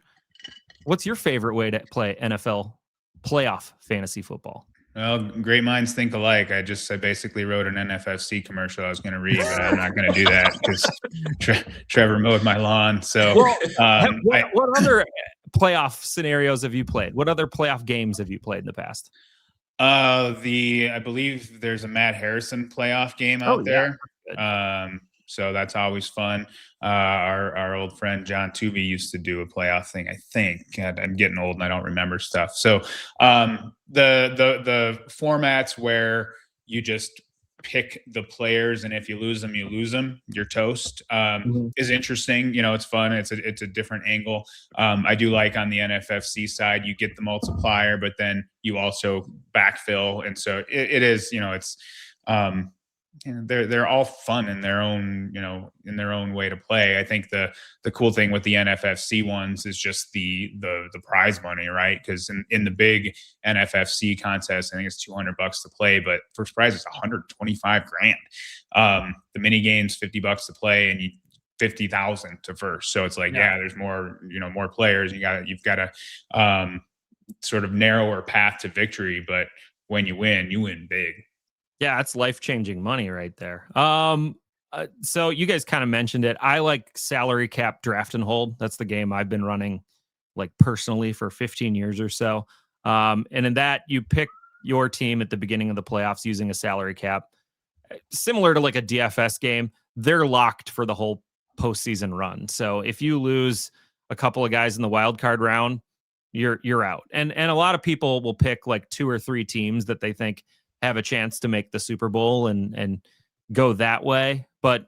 what's your favorite way to play NFL playoff fantasy football? Well, great minds think alike. I basically wrote an NFFC commercial I was going to read, but I'm not going to do that because Trevor mowed my lawn. So what other playoff scenarios have you played? What other playoff games have you played in the past? I believe there's a Matt Harrison playoff game out there. So that's always fun. Our old friend John Tuvey used to do a playoff thing, I think. God, I'm getting old and I don't remember stuff. So the formats where you just pick the players, and if you lose them, you're toast, is interesting. It's fun. It's a different angle. I do like on the NFFC side, you get the multiplier, but then you also backfill. And so it is, it's they're all fun in their own way to play. I think the cool thing with the NFFC ones is just the prize money, right? Because in the big NFFC contest, I think it's $200 to play, but first prize is $125,000. The mini game's $50 to play, and $50,000 to first. So it's like, there's more, more players. You've got a sort of narrower path to victory, but when you win big. Yeah, that's life-changing money right there. So you guys kind of mentioned it. I like salary cap draft and hold. That's the game I've been running like personally for 15 years or so. And in that, you pick your team at the beginning of the playoffs using a salary cap. Similar to like a DFS game, they're locked for the whole postseason run. So if you lose a couple of guys in the wild card round, you're out. And a lot of people will pick like 2 or 3 teams that they think have a chance to make the Super Bowl and go that way. But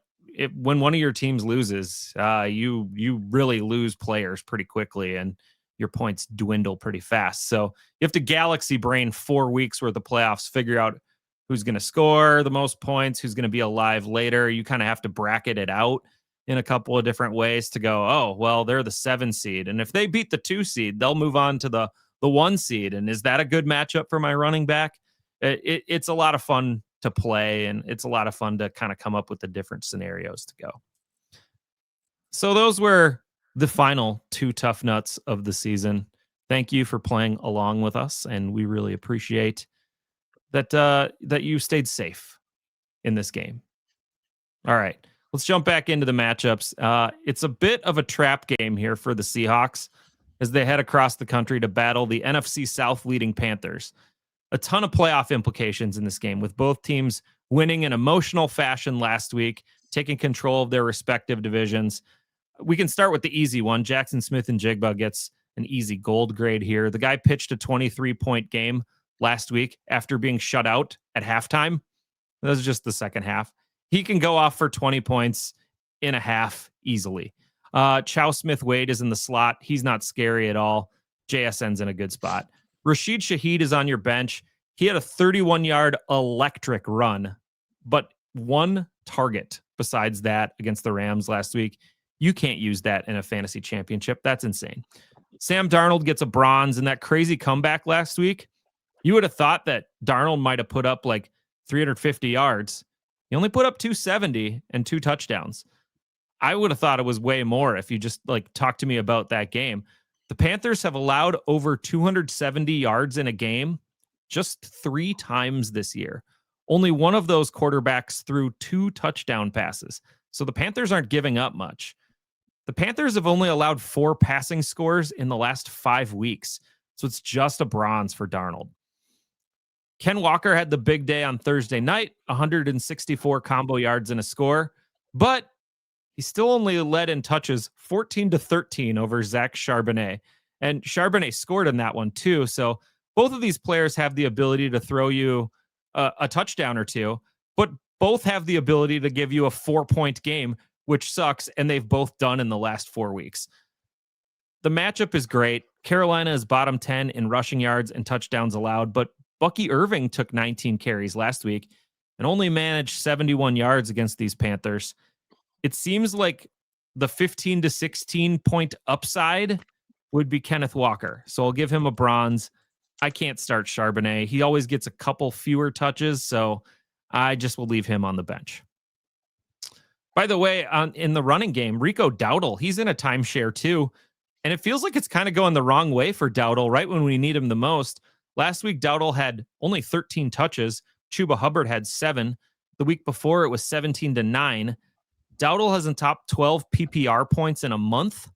when one of your teams loses, you really lose players pretty quickly and your points dwindle pretty fast. So you have to galaxy brain 4 weeks worth of playoffs, figure out who's going to score the most points, who's going to be alive later. You kind of have to bracket it out. in a couple of different ways to go, oh, well, they're the 7 seed. And if they beat the 2 seed, they'll move on to the 1 seed. And is that a good matchup for my running back? It's a lot of fun to play, and it's a lot of fun to kind of come up with the different scenarios to go. So those were the final 2 tough nuts of the season. Thank you for playing along with us, and we really appreciate that you stayed safe in this game. All right, let's jump back into the matchups. It's a bit of a trap game here for the Seahawks as they head across the country to battle the NFC South leading Panthers. A ton of playoff implications in this game, with both teams winning in emotional fashion last week, taking control of their respective divisions. We can start with the easy one. Jackson Smith-Njigba gets an easy gold grade here. The guy pitched a 23-point game last week after being shut out at halftime. That was just the second half. He can go off for 20 points in a half easily. Chow Smith-Wade is in the slot. He's not scary at all. JSN's in a good spot. Rashid Shaheed is on your bench. He had a 31-yard electric run, but 1 target besides that against the Rams last week. You can't use that in a fantasy championship. That's insane. Sam Darnold gets a bronze in that crazy comeback last week. You would have thought that Darnold might have put up like 350 yards. He only put up 270 and 2 touchdowns. I would have thought it was way more if you just like talked to me about that game. The Panthers have allowed over 270 yards in a game just 3 times this year. Only one of those quarterbacks threw 2 touchdown passes. So the Panthers aren't giving up much. The Panthers have only allowed 4 passing scores in the last 5 weeks. So it's just a bronze for Darnold. Ken Walker had the big day on Thursday night, 164 combo yards and a score, but he still only led in touches 14-13 over Zach Charbonnet. And Charbonnet scored in that one too. So both of these players have the ability to throw you a touchdown or 2, but both have the ability to give you a 4-point game, which sucks. And they've both done in the last 4 weeks. The matchup is great. Carolina is bottom 10 in rushing yards and touchdowns allowed, but Bucky Irving took 19 carries last week and only managed 71 yards against these Panthers. It seems like the 15 to 16 point upside would be Kenneth Walker. So I'll give him a bronze. I can't start Charbonnet. He always gets a couple fewer touches, so I just will leave him on the bench. By the way, in the running game, Rico Dowdle, he's in a timeshare too. And it feels like it's kind of going the wrong way for Dowdle right when we need him the most. Last week, Dowdle had only 13 touches. Chuba Hubbard had 7. The week before, it was 17-9. Dowdle has in top 12 PPR points in a month.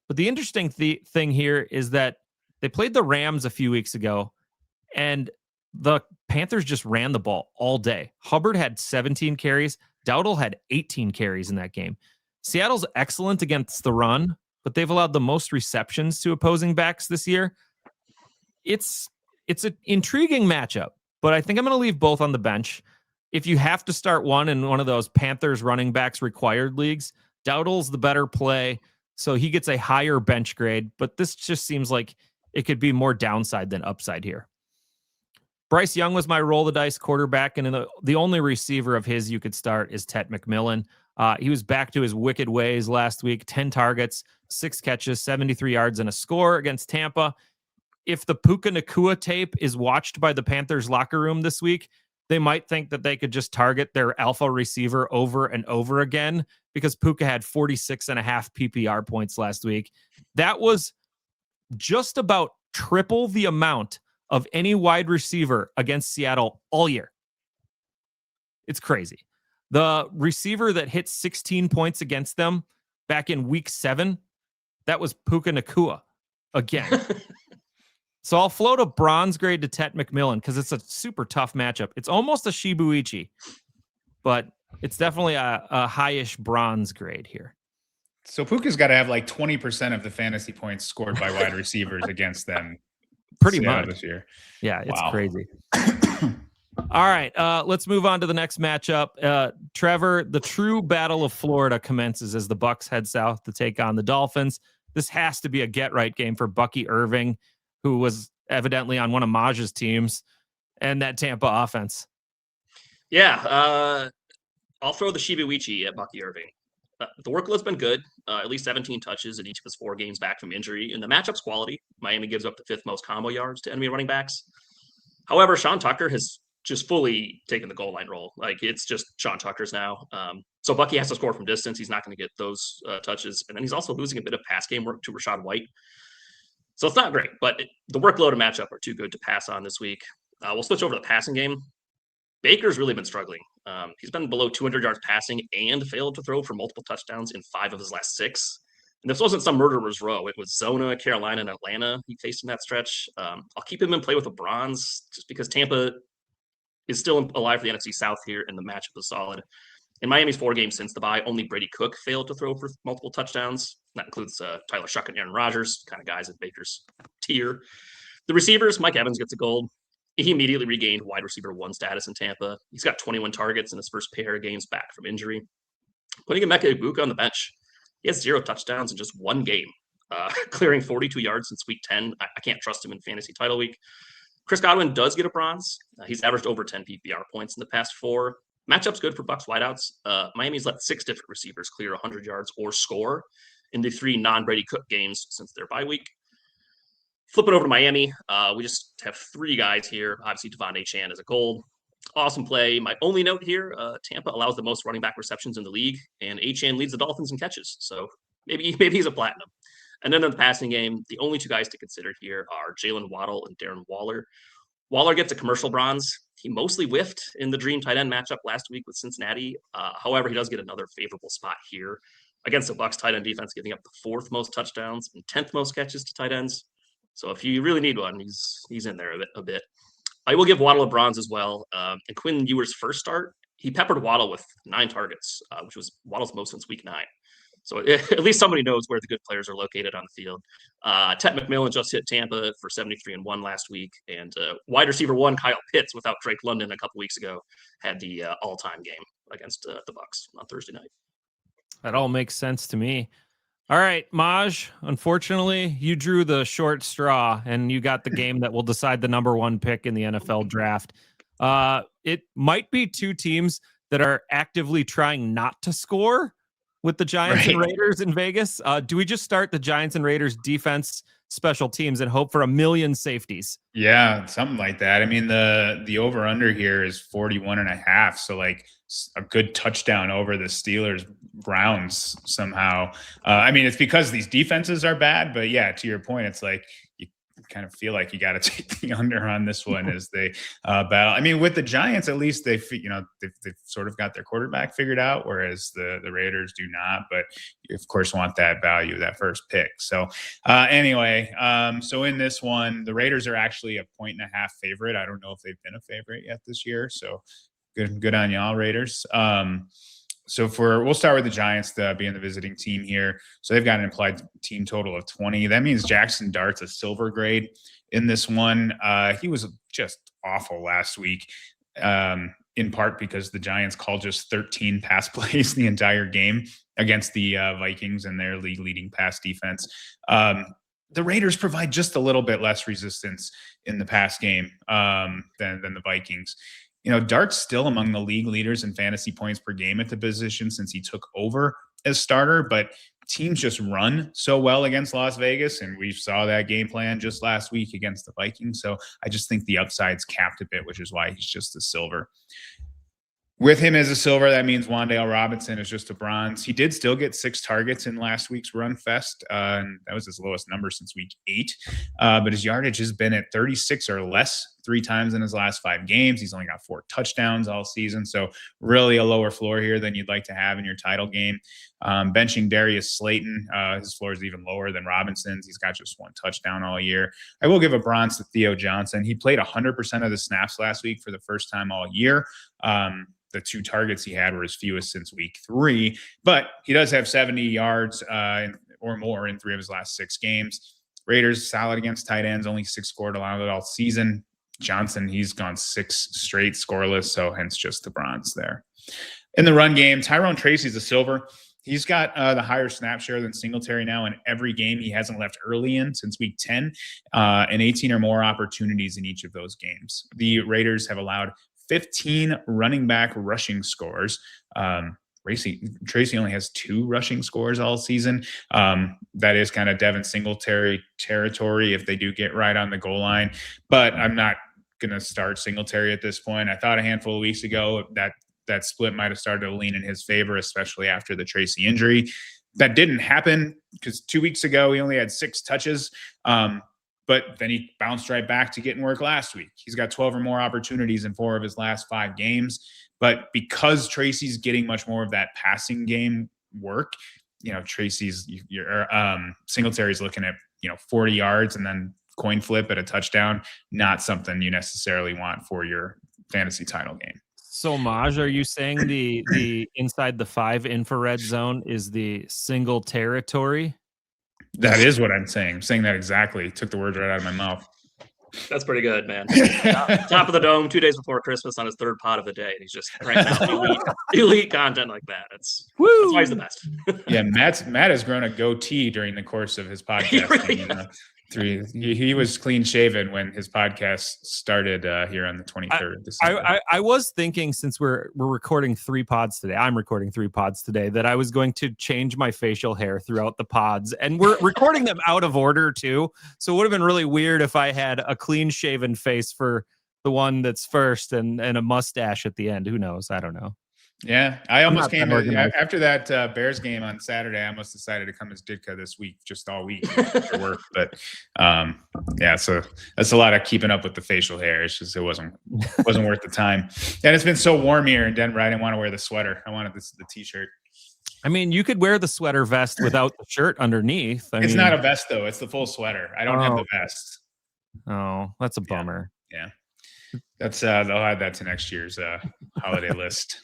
But the interesting thing here is that they played the Rams a few weeks ago, and the Panthers just ran the ball all day. Hubbard had 17 carries. Dowdle had 18 carries in that game. Seattle's excellent against the run, but they've allowed the most receptions to opposing backs this year. It's an intriguing matchup, but I think I'm going to leave both on the bench. If you have to start one in one of those Panthers running backs required leagues, Dowdle's the better play, so he gets a higher bench grade, but this just seems like it could be more downside than upside here. Bryce Young was my roll the dice quarterback, and the only receiver of his you could start is Tet McMillan. He was back to his wicked ways last week, 10 targets, 6 catches, 73 yards, and a score against Tampa. If the Puka Nacua tape is watched by the Panthers locker room this week, they might think that they could just target their alpha receiver over and over again because Puka had 46.5 PPR points last week. That was just about triple the amount of any wide receiver against Seattle all year. It's crazy. The receiver that hit 16 points against them back in week 7, that was Puka Nacua again. So I'll float a bronze grade to Tet McMillan because it's a super tough matchup. It's almost a Shibuichi, but it's definitely a high-ish bronze grade here. So Puka's got to have like 20% of the fantasy points scored by wide receivers against them. Pretty much this year. Yeah, it's Wow. crazy. All right, let's move on to the next matchup. Trevor, the true battle of Florida commences as the Bucs head south to take on the Dolphins. This has to be a get-right game for Bucky Irving, who was evidently on one of Maggio's teams, and that Tampa offense. Yeah, I'll throw the Shibuichi at Bucky Irving. The workload's been good, at least 17 touches in each of his 4 games back from injury. And the matchup's quality. Miami gives up the 5th most combo yards to enemy running backs. However, Sean Tucker has just fully taken the goal line role. Like, it's just Sean Tucker's now. So Bucky has to score from distance. He's not going to get those touches. And then he's also losing a bit of pass game work to Rachaad White. So it's not great, but the workload and matchup are too good to pass on this week. We'll switch over to the passing game. Baker's really been struggling. He's been below 200 yards passing and failed to throw for multiple touchdowns in 5 of his last 6. And this wasn't some murderer's row. It was Zona, Carolina, and Atlanta he faced in that stretch. I'll keep him in play with a bronze just because Tampa is still alive for the NFC South here, and the matchup is solid. In Miami's 4 games since the bye, only Brady Cook failed to throw for multiple touchdowns. That includes Tyler Shuck and Aaron Rodgers, kind of guys at Baker's tier. The receivers, Mike Evans gets a gold. He immediately regained wide receiver 1 status in Tampa. He's got 21 targets in his first pair of games back from injury. Putting Emeka Egbuka on the bench, he has 0 touchdowns in just 1 game, clearing 42 yards since week 10. I can't trust him in fantasy title week. Chris Godwin does get a bronze. He's averaged over 10 PPR points in the past 4. Matchup's good for Bucs wideouts. Miami's let 6 different receivers clear 100 yards or score in the 3 non-Brady Cook games since their bye week. Flipping over to Miami, we just have 3 guys here. Obviously, Devon Achane is a gold. Awesome play. My only note here, Tampa allows the most running back receptions in the league, and Achane leads the Dolphins in catches. So maybe he's a platinum. And then in the passing game, the only 2 guys to consider here are Jalen Waddle and Darren Waller. Waller gets a commercial bronze. He mostly whiffed in the dream tight end matchup last week with Cincinnati. However, he does get another favorable spot here against the Bucs tight end defense, giving up the 4th most touchdowns and 10th most catches to tight ends. So if you really need one, he's in there a bit. I will give Waddle a bronze as well. And Quinn Ewer's first start, he peppered Waddle with 9 targets, which was Waddle's most since week 9. So at least somebody knows where the good players are located on the field. Ted McMillan just hit Tampa for 73-1 last week. And wide receiver 1, Kyle Pitts, without Drake London a couple weeks ago, had the all-time game against the Bucs on Thursday night. That all makes sense to me. All right, Maj, unfortunately, you drew the short straw, and you got the game that will decide the number 1 pick in the NFL draft. It might be 2 teams that are actively trying not to score with the Giants and Raiders in Vegas. Do we just start the Giants and Raiders defense, special teams, and hope for 1 million safeties? Yeah, something like that. I mean, the over under here is 41.5. So like a good touchdown over the Steelers Browns somehow. I mean, it's because these defenses are bad, but yeah, to your point, it's like you kind of feel like you got to take the under on this one as they battle. I mean, with the Giants, at least they've sort of got their quarterback figured out, whereas the Raiders do not. But you, of course, want that value, that first pick. So anyway, so in this one, the Raiders are actually a 1.5 favorite. I don't know if they've been a favorite yet this year. So good on y'all, Raiders. So we'll start with the Giants being the visiting team here. So they've got an implied team total of 20. That means Jackson Dart's a silver grade in this one. He was just awful last week, in part because the Giants called just 13 pass plays the entire game against the Vikings and their league leading pass defense. The Raiders provide just a little bit less resistance in the pass game than the Vikings. You know, Dart's still among the league leaders in fantasy points per game at the position since he took over as starter, but teams just run so well against Las Vegas, and we saw that game plan just last week against the Vikings. So I just think the upside's capped a bit, which is why he's just a silver. With him as a silver, that means Wan'Dale Robinson is just a bronze. He did still get 6 targets in last week's Run Fest. And that was his lowest number since week 8. But his yardage has been at 36 or less 3 times in his last 5 games. He's only got 4 touchdowns all season. So really a lower floor here than you'd like to have in your title game. Benching Darius Slayton, his floor is even lower than Robinson's. He's got just 1 touchdown all year. I will give a bronze to Theo Johnson. He played 100% of the snaps last week for the first time all year. The 2 targets he had were his fewest since week 3, but he does have 70 yards or more in 3 of his last 6 games. Raiders solid against tight ends, only 6 scored allowed all season. Johnson, he's gone 6 straight scoreless, so hence just the bronze there. In the run game, Tyrone Tracy's a silver. He's got the higher snap share than Singletary now in every game he hasn't left early in since week 10, and 18 or more opportunities in each of those games. The Raiders have allowed 15 running back rushing scores. Tracy only has 2 rushing scores all season. That is kind of Devin Singletary territory if they do get right on the goal line. But I'm not going to start Singletary at this point. I thought a handful of weeks ago that split might have started to lean in his favor, especially after the Tracy injury. That didn't happen because 2 weeks ago he only had 6 touches. But then he bounced right back to getting work last week. He's got 12 or more opportunities in 4 of his last 5 games. But because Tracy's getting much more of that passing game work, Singletary's looking at, 40 yards and then coin flip at a touchdown. Not something you necessarily want for your fantasy title game. So, Maj, are you saying the inside the 5 infrared zone is the single territory? That is what I'm saying. I'm saying that exactly. Took the words right out of my mouth. That's pretty good, man. Top of the dome, 2 days before Christmas on his 3rd pod of the day. And he's just cranking out elite content like that. That's why he's the best. Yeah, Matt has grown a goatee during the course of his podcast. He was clean shaven when his podcast started here on the 23rd. I was thinking, since we're recording 3 pods today, I'm recording 3 pods today, that I was going to change my facial hair throughout the pods, and we're recording them out of order too. So it would have been really weird if I had a clean shaven face for the one that's first and a mustache at the end. Who knows? I don't know. Yeah, I almost came after that Bears game on Saturday. I almost decided to come as Ditka this week, just all week for work. But so that's a lot of keeping up with the facial hair. It's just it wasn't worth the time. And it's been so warm here in Denver. I didn't want to wear the sweater. I wanted the t-shirt. I mean, you could wear the sweater vest without the shirt underneath. It's not a vest though. It's the full sweater. I don't have the vest. Oh, that's a bummer. Yeah. That's they'll add that to next year's holiday list.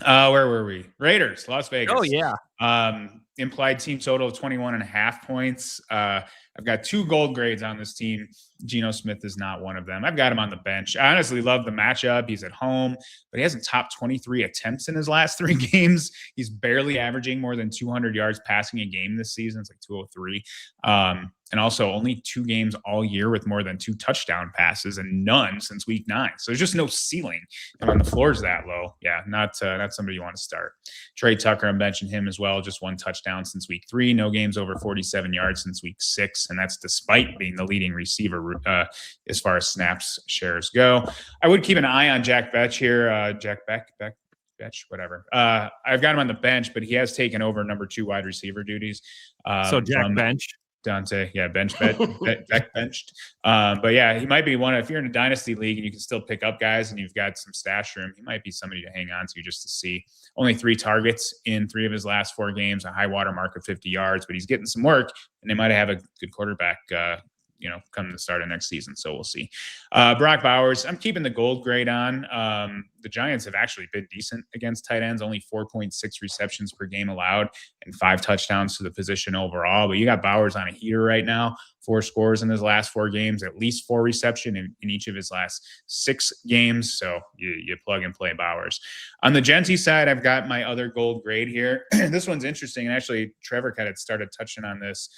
Where were we? Raiders, Las Vegas. Oh, yeah. Implied team total of 21.5 points. I've got 2 gold grades on this team. Geno Smith is not one of them. I've got him on the bench. I honestly love the matchup. He's at home, but he hasn't topped 23 attempts in his last 3 games. He's barely averaging more than 200 yards passing a game this season. It's like 203. And also only 2 games all year with more than 2 touchdown passes and none since week 9. So there's just no ceiling. And when the floor is that low, not somebody you want to start. Trey Tucker, I'm benching him as well. Just 1 touchdown since week 3. No games over 47 yards since week 6. And that's despite being the leading receiver as far as snaps shares go. I would keep an eye on Jack Betch here. Jack Betch, whatever. I've got him on the bench, but he has taken over number 2 wide receiver duties. So Jack Bench. Dante, benched. But yeah, he might be one. If you're in a dynasty league and you can still pick up guys and you've got some stash room, he might be somebody to hang on to just to see. Only 3 targets in 3 of his last 4 games, a high water mark of 50 yards, but he's getting some work, and they might have a good quarterback come the start of next season. So we'll see. Brock Bowers, I'm keeping the gold grade on. The Giants have actually been decent against tight ends, only 4.6 receptions per game allowed and 5 touchdowns to the position overall. But you got Bowers on a heater right now, 4 scores in his last 4 games, at least 4 reception in each of his last 6 games. So you plug and play Bowers. On the Genty side, I've got my other gold grade here. This one's interesting. And actually, Trevor kind of started touching on this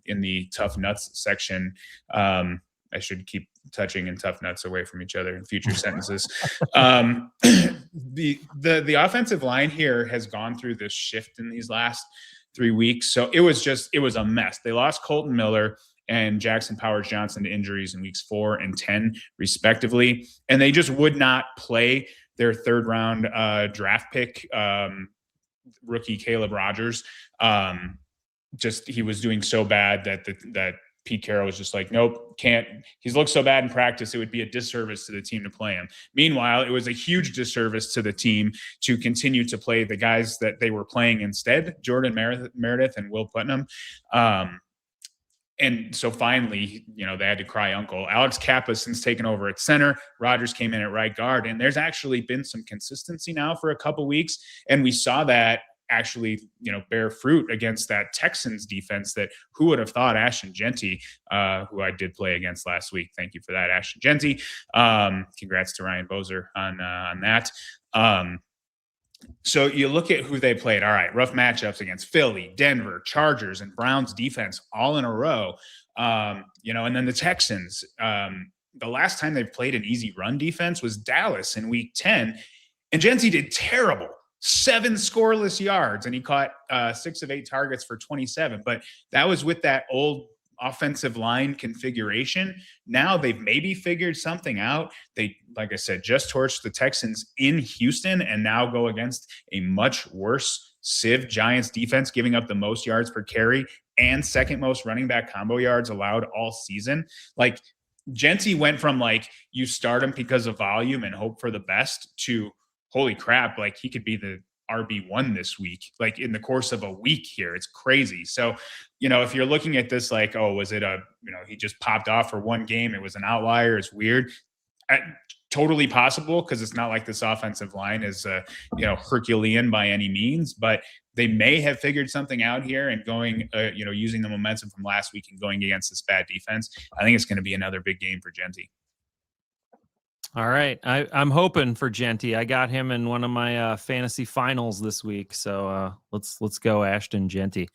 in the tough nuts section. I should keep touching and tough nuts away from each other in future sentences. The offensive line here has gone through this shift in these last 3 weeks. So it was a mess. They lost Colton Miller and Jackson Powers Johnson to injuries in weeks 4 and 10, respectively. And they just would not play their 3rd round draft pick, rookie Caleb Rogers. He was doing so bad that Pete Carroll was just like, nope, can't. He's looked so bad in practice, it would be a disservice to the team to play him. Meanwhile, it was a huge disservice to the team to continue to play the guys that they were playing instead, Jordan Meredith and Will Putnam. And so finally, they had to cry uncle. Alex Kappa since taken over at center. Rogers came in at right guard. And there's actually been some consistency now for a couple weeks. And we saw that actually, bear fruit against that Texans defense that who would have thought Ashton Genty, who I did play against last week. Thank you for that, Ashton Genty. Congrats to Ryan Bozer on that. So you look at who they played. All right, rough matchups against Philly, Denver, Chargers, and Browns defense all in a row. And then the Texans. The last time they played an easy run defense was Dallas in week 10, and Genty did terrible. 7 scoreless yards, and he caught 6 of 8 targets for 27. But that was with that old offensive line configuration. Now they've maybe figured something out. They, like I said, just torched the Texans in Houston and now go against a much worse Civ Giants defense, giving up the most yards per carry and second most running back combo yards allowed all season. Like, Genty went from like, you start him because of volume and hope for the best, to holy crap, like he could be the RB1 this week, like in the course of a week here. It's crazy. So, if you're looking at this like, oh, was it he just popped off for one game, it was an outlier, it's weird. Totally possible, because it's not like this offensive line is Herculean by any means, but they may have figured something out here and going using the momentum from last week and going against this bad defense. I think it's going to be another big game for Genty. All right, I'm hoping for Genty. I got him in one of my fantasy finals this week, so let's go Ashton Genty.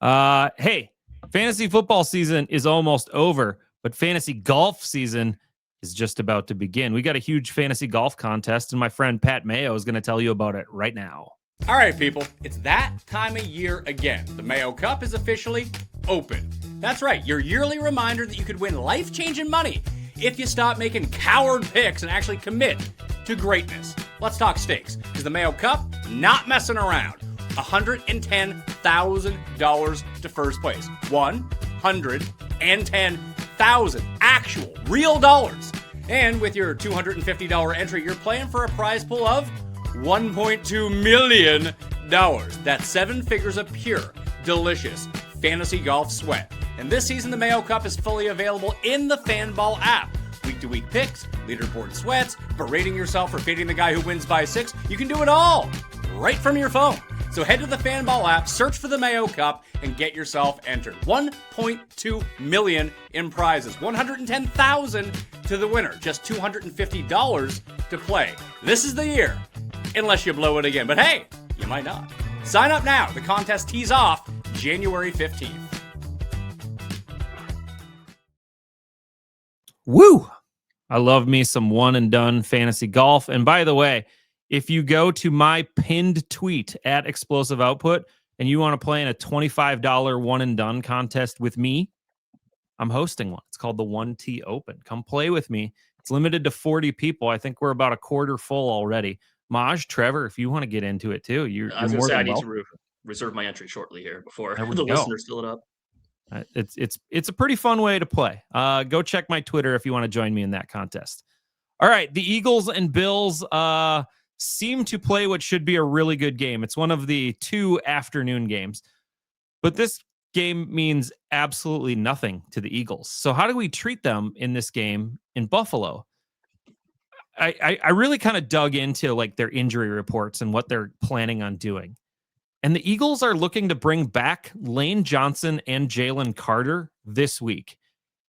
Hey, fantasy football season is almost over, but fantasy golf season is just about to begin. We got a huge fantasy golf contest, and my friend Pat Mayo is going to tell you about it right now. All right, people, it's that time of year again. The Mayo Cup is officially open. That's right, your yearly reminder that you could win life-changing money if you stop making coward picks and actually commit to greatness. Let's talk stakes, because the Mayo Cup, not messing around. $110,000 to first place. 110,000 actual real dollars. And with your $250 entry, you're playing for a prize pool of $1.2 million. That's 7 figures of pure, delicious fantasy golf sweat. And this season, the Mayo Cup is fully available in the Fanball app. Week-to-week picks, leaderboard sweats, berating yourself for fading the guy who wins by 6. You can do it all right from your phone. So head to the Fanball app, search for the Mayo Cup, and get yourself entered. $1.2 million in prizes. $110,000 to the winner. Just $250 to play. This is the year, unless you blow it again. But hey, you might not. Sign up now. The contest tees off January 15th. Woo! I love me some one and done fantasy golf. And by the way, if you go to my pinned tweet at Explosive Output and you want to play in a $25 one and done contest with me, I'm hosting one. It's called the 1T Open. Come play with me. It's limited to 40 people. I think we're about a quarter full already. Maj, Trevor, if you want to get into it too, you're I was going more to say I than need welcome. to reserve my entry shortly here before There we the go. listeners fill it up. It's a pretty fun way to play. Go check my Twitter if you want to join me in that contest. All right, the Eagles and Bills seem to play what should be a really good game. It's one of the 2 afternoon games, but this game means absolutely nothing to the Eagles. So how do we treat them in this game in Buffalo? I really kind of dug into like their injury reports and what they're planning on doing. And the Eagles are looking to bring back Lane Johnson and Jalen Carter this week.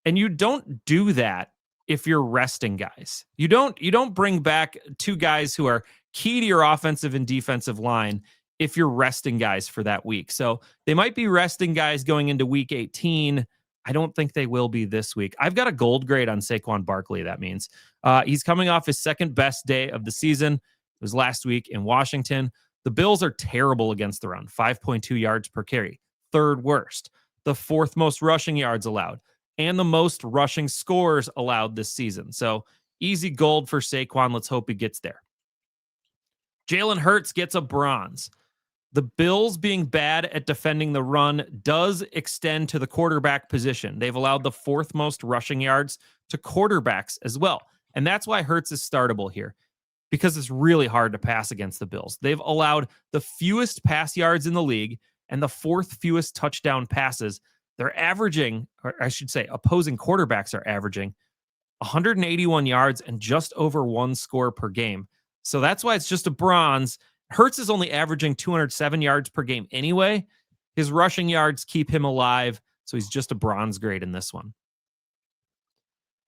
And you don't do that if you're resting guys. You don't bring back 2 guys who are key to your offensive and defensive line if you're resting guys for that week. So they might be resting guys going into week 18. I don't think they will be this week. I've got a gold grade on Saquon Barkley. That means he's coming off his second best day of the season. It was last week in Washington. The Bills are terrible against the run, 5.2 yards per carry, 3rd worst, the 4th most rushing yards allowed, and the most rushing scores allowed this season. So easy gold for Saquon. Let's hope he gets there. Jalen Hurts gets a bronze. The Bills being bad at defending the run does extend to the quarterback position. They've allowed the 4th most rushing yards to quarterbacks as well. And that's why Hurts is startable here, because it's really hard to pass against the Bills. They've allowed the fewest pass yards in the league and the 4th fewest touchdown passes. They're averaging, or I should say, opposing quarterbacks are averaging 181 yards and just over 1 score per game. So that's why it's just a bronze. Hurts is only averaging 207 yards per game anyway. His rushing yards keep him alive, so he's just a bronze grade in this one.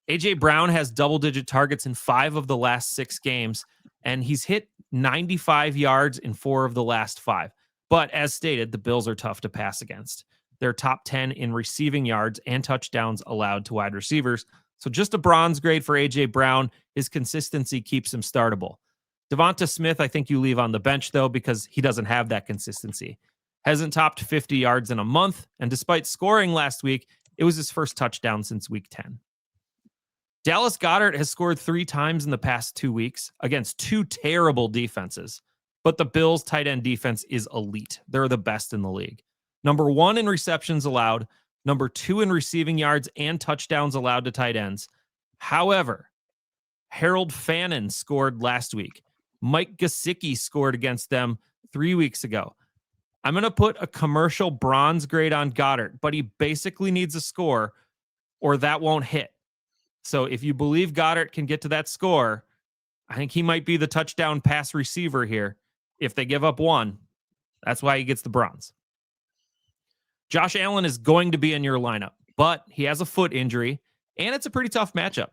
A.J. Brown has double-digit targets in 5 of the last 6 games, and he's hit 95 yards in 4 of the last 5. But as stated, the Bills are tough to pass against. They're top 10 in receiving yards and touchdowns allowed to wide receivers. So just a bronze grade for A.J. Brown. His consistency keeps him startable. Devonta Smith, I think you leave on the bench, though, because he doesn't have that consistency. Hasn't topped 50 yards in a month, and despite scoring last week, it was his first touchdown since week 10. Dallas Goedert has scored 3 times in the past 2 weeks against 2 terrible defenses, but the Bills' tight end defense is elite. They're the best in the league. Number 1 in receptions allowed, number 2 in receiving yards and touchdowns allowed to tight ends. However, Harold Fannin scored last week. Mike Gesicki scored against them 3 weeks ago. I'm going to put a commercial bronze grade on Goddard, but he basically needs a score or that won't hit. So if you believe Goddard can get to that score, I think he might be the touchdown pass receiver here. If they give up 1, that's why he gets the bronze. Josh Allen is going to be in your lineup, but he has a foot injury, and it's a pretty tough matchup.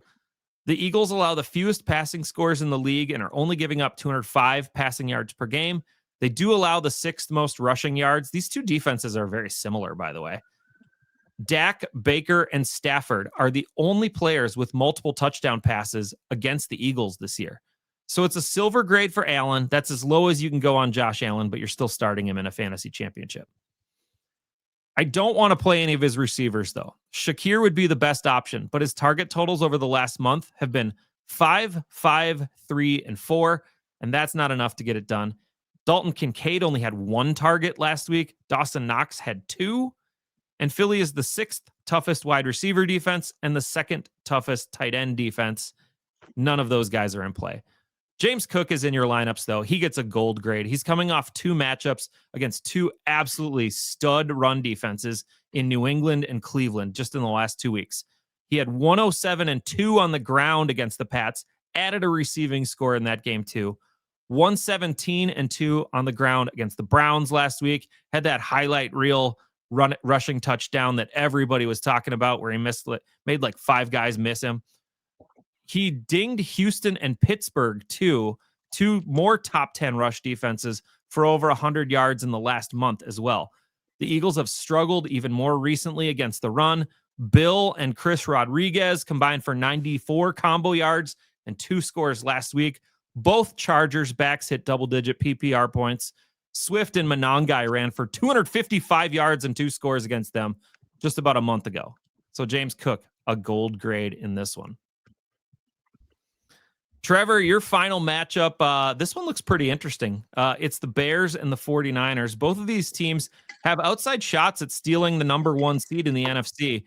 The Eagles allow the fewest passing scores in the league and are only giving up 205 passing yards per game. They do allow the 6th most rushing yards. These two defenses are very similar, by the way. Dak, Baker, and Stafford are the only players with multiple touchdown passes against the Eagles this year. So it's a silver grade for Allen. That's as low as you can go on Josh Allen, but you're still starting him in a fantasy championship. I don't want to play any of his receivers, though. Shakir would be the best option, but his target totals over the last month have been 5, 5, 3, and 4, and that's not enough to get it done. Dalton Kincaid only had 1 target last week. Dawson Knox had 2. And Philly is the 6th toughest wide receiver defense and the 2nd toughest tight end defense. None of those guys are in play. James Cook is in your lineups, though. He gets a gold grade. He's coming off 2 matchups against 2 absolutely stud run defenses in New England and Cleveland just in the last 2 weeks. He had 107 and 2 on the ground against the Pats, added a receiving score in that game, too. 117 and 2 on the ground against the Browns last week. Had that highlight reel rushing touchdown that everybody was talking about where he made like 5 guys miss him. He dinged Houston and Pittsburgh too, 2 more top 10 rush defenses for over 100 yards in the last month as well. The Eagles have struggled even more recently against the run. Bill and Chris Rodriguez combined for 94 combo yards and 2 scores last week. Both Chargers backs hit double-digit PPR points. Swift and Monangai ran for 255 yards and 2 scores against them just about a month ago. So James Cook, a gold grade in this one. Trevor, your final matchup, this one looks pretty interesting. It's the Bears and the 49ers. Both of these teams have outside shots at stealing the number 1 seed in the NFC.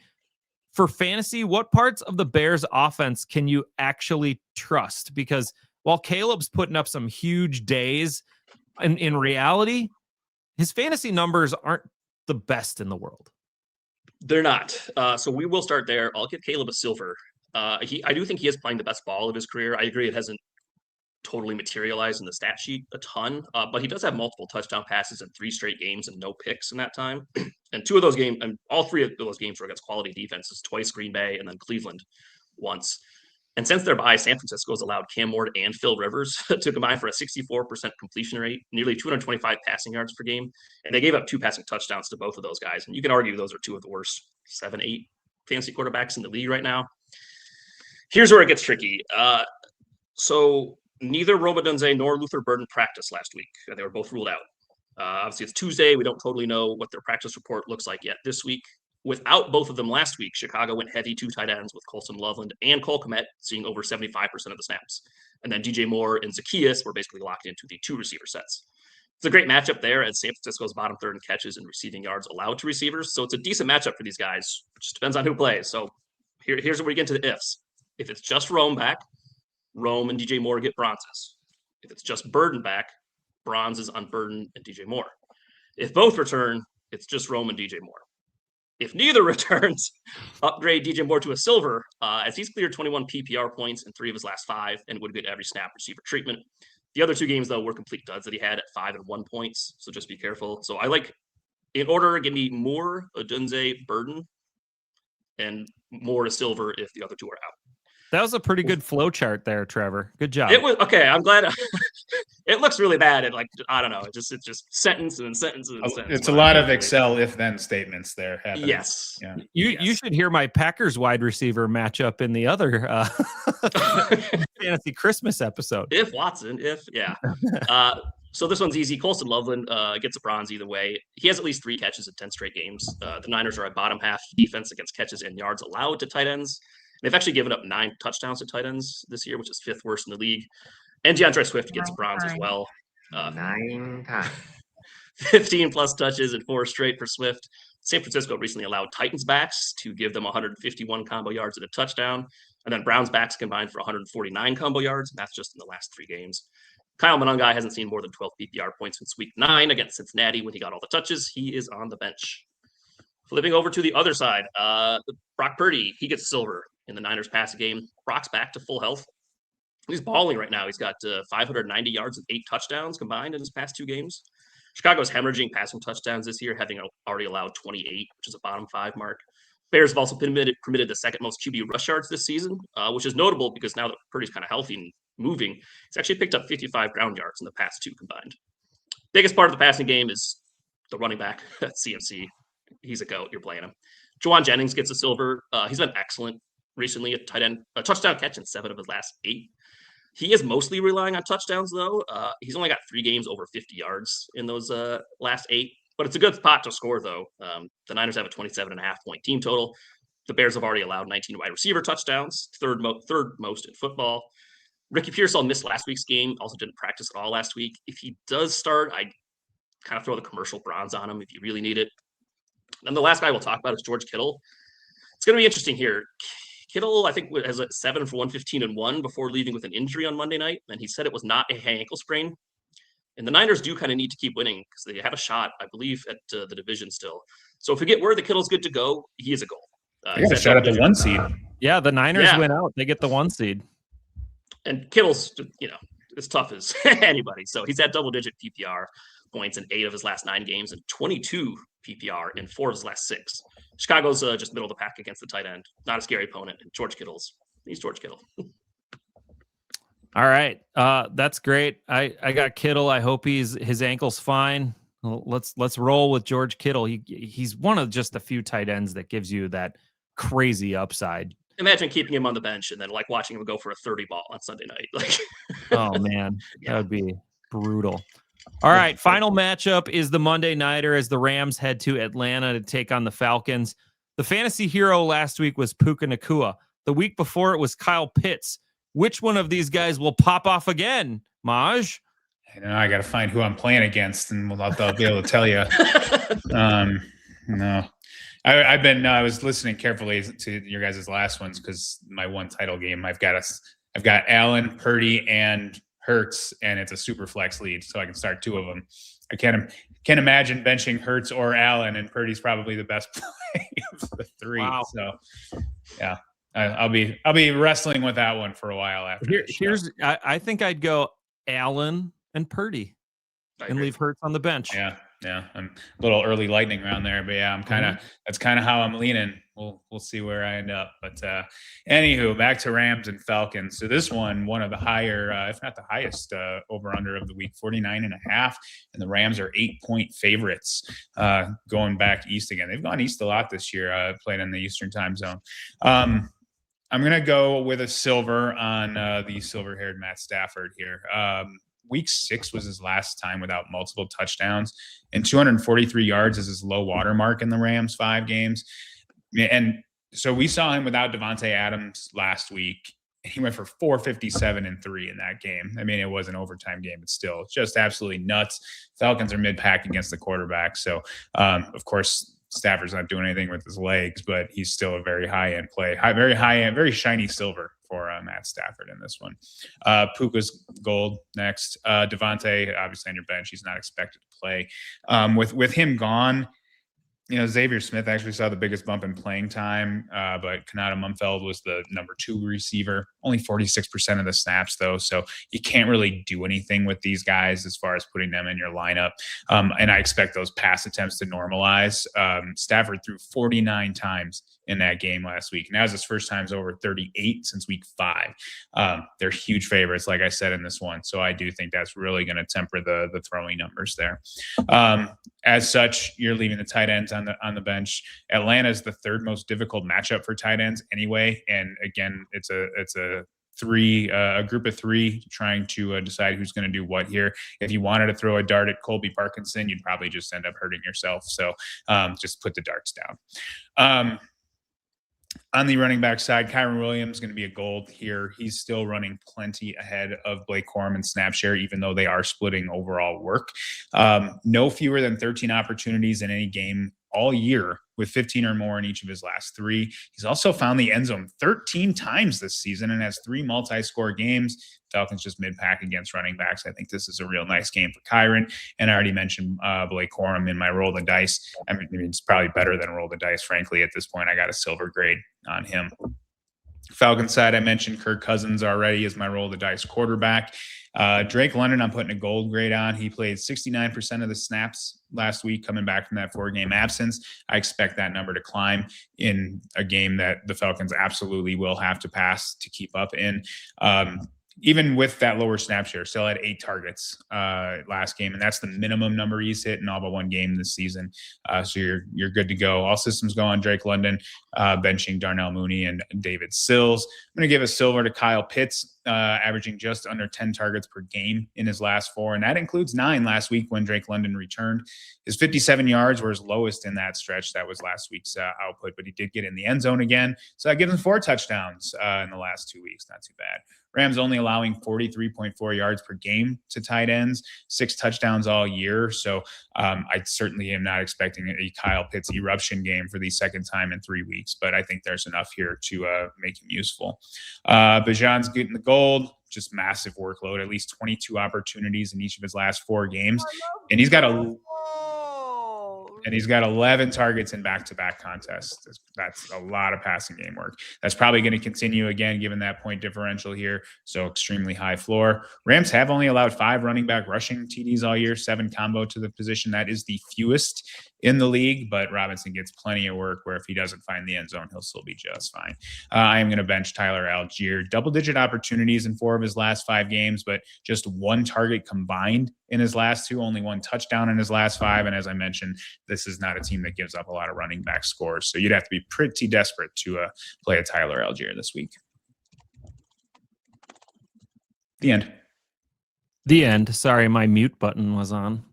For fantasy, what parts of the Bears offense can you actually trust? Because while Caleb's putting up some huge days, in reality, his fantasy numbers aren't the best in the world. They're not. So we will start there. I'll give Caleb a silver. I do think he is playing the best ball of his career. I agree it hasn't totally materialized in the stat sheet a ton, but he does have multiple touchdown passes in 3 straight games and no picks in that time. And 2 of those games, and all 3 of those games were against quality defenses, twice Green Bay and then Cleveland once. And since they're by, San Francisco's allowed Cam Ward and Phil Rivers to combine for a 64% completion rate, nearly 225 passing yards per game. And they gave up 2 passing touchdowns to both of those guys. And you can argue those are 2 of the worst 7-8 fantasy quarterbacks in the league right now. Here's where it gets tricky. So neither Roma Dunze nor Luther Burden practiced last week. They were both ruled out. Obviously, it's Tuesday. We don't totally know what their practice report looks like yet this week. Without both of them last week, Chicago went heavy 2 tight ends with Colson Loveland and Cole Kmet seeing over 75% of the snaps. And then DJ Moore and Zacchaeus were basically locked into the 2 receiver sets. It's a great matchup there as San Francisco's bottom 3rd in catches and receiving yards allowed to receivers. So it's a decent matchup for these guys. It just depends on who plays. So here's where we get into the ifs. If it's just Rome back, Rome and DJ Moore get bronzes. If it's just Burden back, bronzes on Burden and DJ Moore. If both return, it's just Rome and DJ Moore. If neither returns, upgrade DJ Moore to a silver, as he's cleared 21 PPR points in 3 of his last 5 and would get every snap receiver treatment. The other 2 games, though, were complete duds that he had at 5 and 1 points, so just be careful. So I like, in order, give me Moore, Odunze, Burden, and Moore to silver if the other 2 are out. That was a pretty good flow chart there, Trevor. Good job. It was okay. I'm glad. It looks really bad. I don't know. It's just sentence and sentence and sentence. It's a lot of Excel if-then statements there happening. Yes. Yeah. You should hear my Packers wide receiver matchup in the other fantasy Christmas episode. If Watson, yeah. So this one's easy. Colston Loveland gets a bronze either way. He has at least 3 catches in 10 straight games. The Niners are a bottom half defense against catches and yards allowed to tight ends. They've actually given up 9 touchdowns to tight ends this year, which is 5th worst in the league. And DeAndre Swift gets a bronze as well. 9 times. 15 plus touches and 4 straight for Swift. San Francisco recently allowed Titans backs to give them 151 combo yards and a touchdown. And then Browns backs combined for 149 combo yards. And that's just in the last 3 games. Kyle Monangai hasn't seen more than 12 PPR points since week 9 against Cincinnati when he got all the touches. He is on the bench. Flipping over to the other side, Brock Purdy, he gets silver in the Niners passing game. Brock's back to full health. He's balling right now. He's got 590 yards and 8 touchdowns combined in his past 2 games. Chicago's hemorrhaging passing touchdowns this year, having already allowed 28, which is a bottom 5 mark. Bears have also permitted the second most QB rush yards this season, which is notable because now that Purdy's kind of healthy and moving, he's actually picked up 55 ground yards in the past 2 combined. Biggest part of the passing game is the running back, CMC. He's a GOAT. You're playing him. Juwan Jennings gets a silver. He's been excellent recently at tight end, a touchdown catch in 7 of his last 8. He is mostly relying on touchdowns, though. He's only got 3 games over 50 yards in those last 8. But it's a good spot to score, though. The Niners have a 27.5-point team total. The Bears have already allowed 19 wide receiver touchdowns, third most in football. Ricky Pearsall missed last week's game, also didn't practice at all last week. If he does start, I'd kind of throw the commercial bronze on him if you really need it. And the last guy we'll talk about is George Kittle. It's going to be interesting here. Kittle, I think, has a 7 for 115-1 before leaving with an injury on Monday night, and he said it was not a high ankle sprain. And the Niners do kind of need to keep winning because they have a shot, I believe, at the division still. So if we get word that Kittle's good to go, he is a goal. They got a shot at the 1 seed. Yeah, the Niners win out. They get the 1 seed. And Kittle's, as tough as anybody. So he's had double-digit PPR points in 8 of his last 9 games and 22 PPR in 4 of his last 6. Chicago's just middle of the pack against the tight end. Not a scary opponent. And he's George Kittle. All right. That's great. I got Kittle. I hope his ankle's fine. Well, let's roll with George Kittle. He's one of just a few tight ends that gives you that crazy upside. Imagine keeping him on the bench and then watching him go for a 30 ball on Sunday night. Oh man, that would be brutal. All right, final matchup is the Monday Nighter as the Rams head to Atlanta to take on the Falcons. The fantasy hero last week was Puka Nacua. The week before it was Kyle Pitts. Which one of these guys will pop off again, Maj? I got to find who I'm playing against, and I'll be able to tell you. No. I was listening carefully to your guys' last ones because my one title game, I've got Allen, Purdy, and Hurts, and it's a super flex lead, so I can start 2 of them. I can't imagine benching Hurts or Allen, and Purdy's probably the best play of the 3. Wow. So, yeah, I'll be wrestling with that one for a while after. I think I'd go Allen and Purdy, and leave Hurts on the bench. Yeah, I'm a little early lightning round there, but yeah, that's kind of how I'm leaning. We'll see where I end up. But anywho, back to Rams and Falcons. So this one of the higher, if not the highest over under of the week, 49.5, and the Rams are 8-point favorites going back east again. They've gone east a lot this year, played in the Eastern time zone. I'm going to go with a silver on the silver-haired Matt Stafford here. Week 6 was his last time without multiple touchdowns, and 243 yards is his low water mark in the Rams 5 games. And so we saw him without Devontae Adams last week. He went for 457 and 3 in that game. I mean, it was an overtime game, but still just absolutely nuts. Falcons are mid-pack against the quarterback. So, of course, Stafford's not doing anything with his legs, but he's still a very high-end play. Very high-end, very shiny silver for Matt Stafford in this one. Puka's gold next. Devontae, obviously on your bench, he's not expected to play. With him gone, Xavier Smith actually saw the biggest bump in playing time, but Kanata Mumfeld was the number 2 receiver. Only 46% of the snaps, though, so you can't really do anything with these guys as far as putting them in your lineup. And I expect those pass attempts to normalize. Stafford threw 49 times in that game last week. And that was his first times over 38 since week 5. They're huge favorites, like I said, in this one. So I do think that's really going to temper the throwing numbers there. As such, you're leaving the tight ends on the bench. Atlanta is the third most difficult matchup for tight ends anyway. And again, it's a group of 3 trying to decide who's going to do what here. If you wanted to throw a dart at Colby Parkinson, you'd probably just end up hurting yourself. So just put the darts down. On the running back side, Kyron Williams is going to be a gold here. He's still running plenty ahead of Blake Corum and snap share, even though they are splitting overall work. No fewer than 13 opportunities in any game all year, with 15 or more in each of his last 3. He's also found the end zone 13 times this season and has 3 multi-score games. Falcons just mid-pack against running backs. I think this is a real nice game for Kyron. And I already mentioned Blake Corum in my roll the dice. I mean, it's probably better than roll the dice, frankly. At this point, I got a silver grade on him. Falcons side, I mentioned Kirk Cousins already as my roll the dice quarterback. Drake London, I'm putting a gold grade on. He played 69% of the snaps last week, coming back from that 4-game absence. I expect that number to climb in a game that the Falcons absolutely will have to pass to keep up in. Even with that lower snap share, still had 8 targets last game, and that's the minimum number he's hit in all but 1 game this season. So you're good to go. All systems go on Drake London, benching Darnell Mooney and David Sills. I'm going to give a silver to Kyle Pitts, averaging just under 10 targets per game in his last 4, and that includes 9 last week when Drake London returned. His 57 yards were his lowest in that stretch. That was last week's output, but he did get in the end zone again. So that gives him 4 touchdowns in the last 2 weeks. Not too bad. Rams only allowing 43.4 yards per game to tight ends, 6 touchdowns all year. So I certainly am not expecting a Kyle Pitts eruption game for the second time in 3 weeks, but I think there's enough here to make him useful. Bijan's getting the gold, just massive workload, at least 22 opportunities in each of his last 4 games. And he's got 11 targets in back-to-back contests. That's a lot of passing game work. That's probably going to continue again, given that point differential here. So extremely high floor. Rams have only allowed 5 running back rushing TDs all year, 7 combo to the position. That is the fewest in the league, but Robinson gets plenty of work where if he doesn't find the end zone, he'll still be just fine. I am going to bench Tyler Algier. Double-digit opportunities in 4 of his last 5 games, but just 1 target combined in his last 2, only 1 touchdown in his last 5. And as I mentioned, this is not a team that gives up a lot of running back scores. So you'd have to be pretty desperate to play a Tyler Algier this week. The end. The end. Sorry, my mute button was on.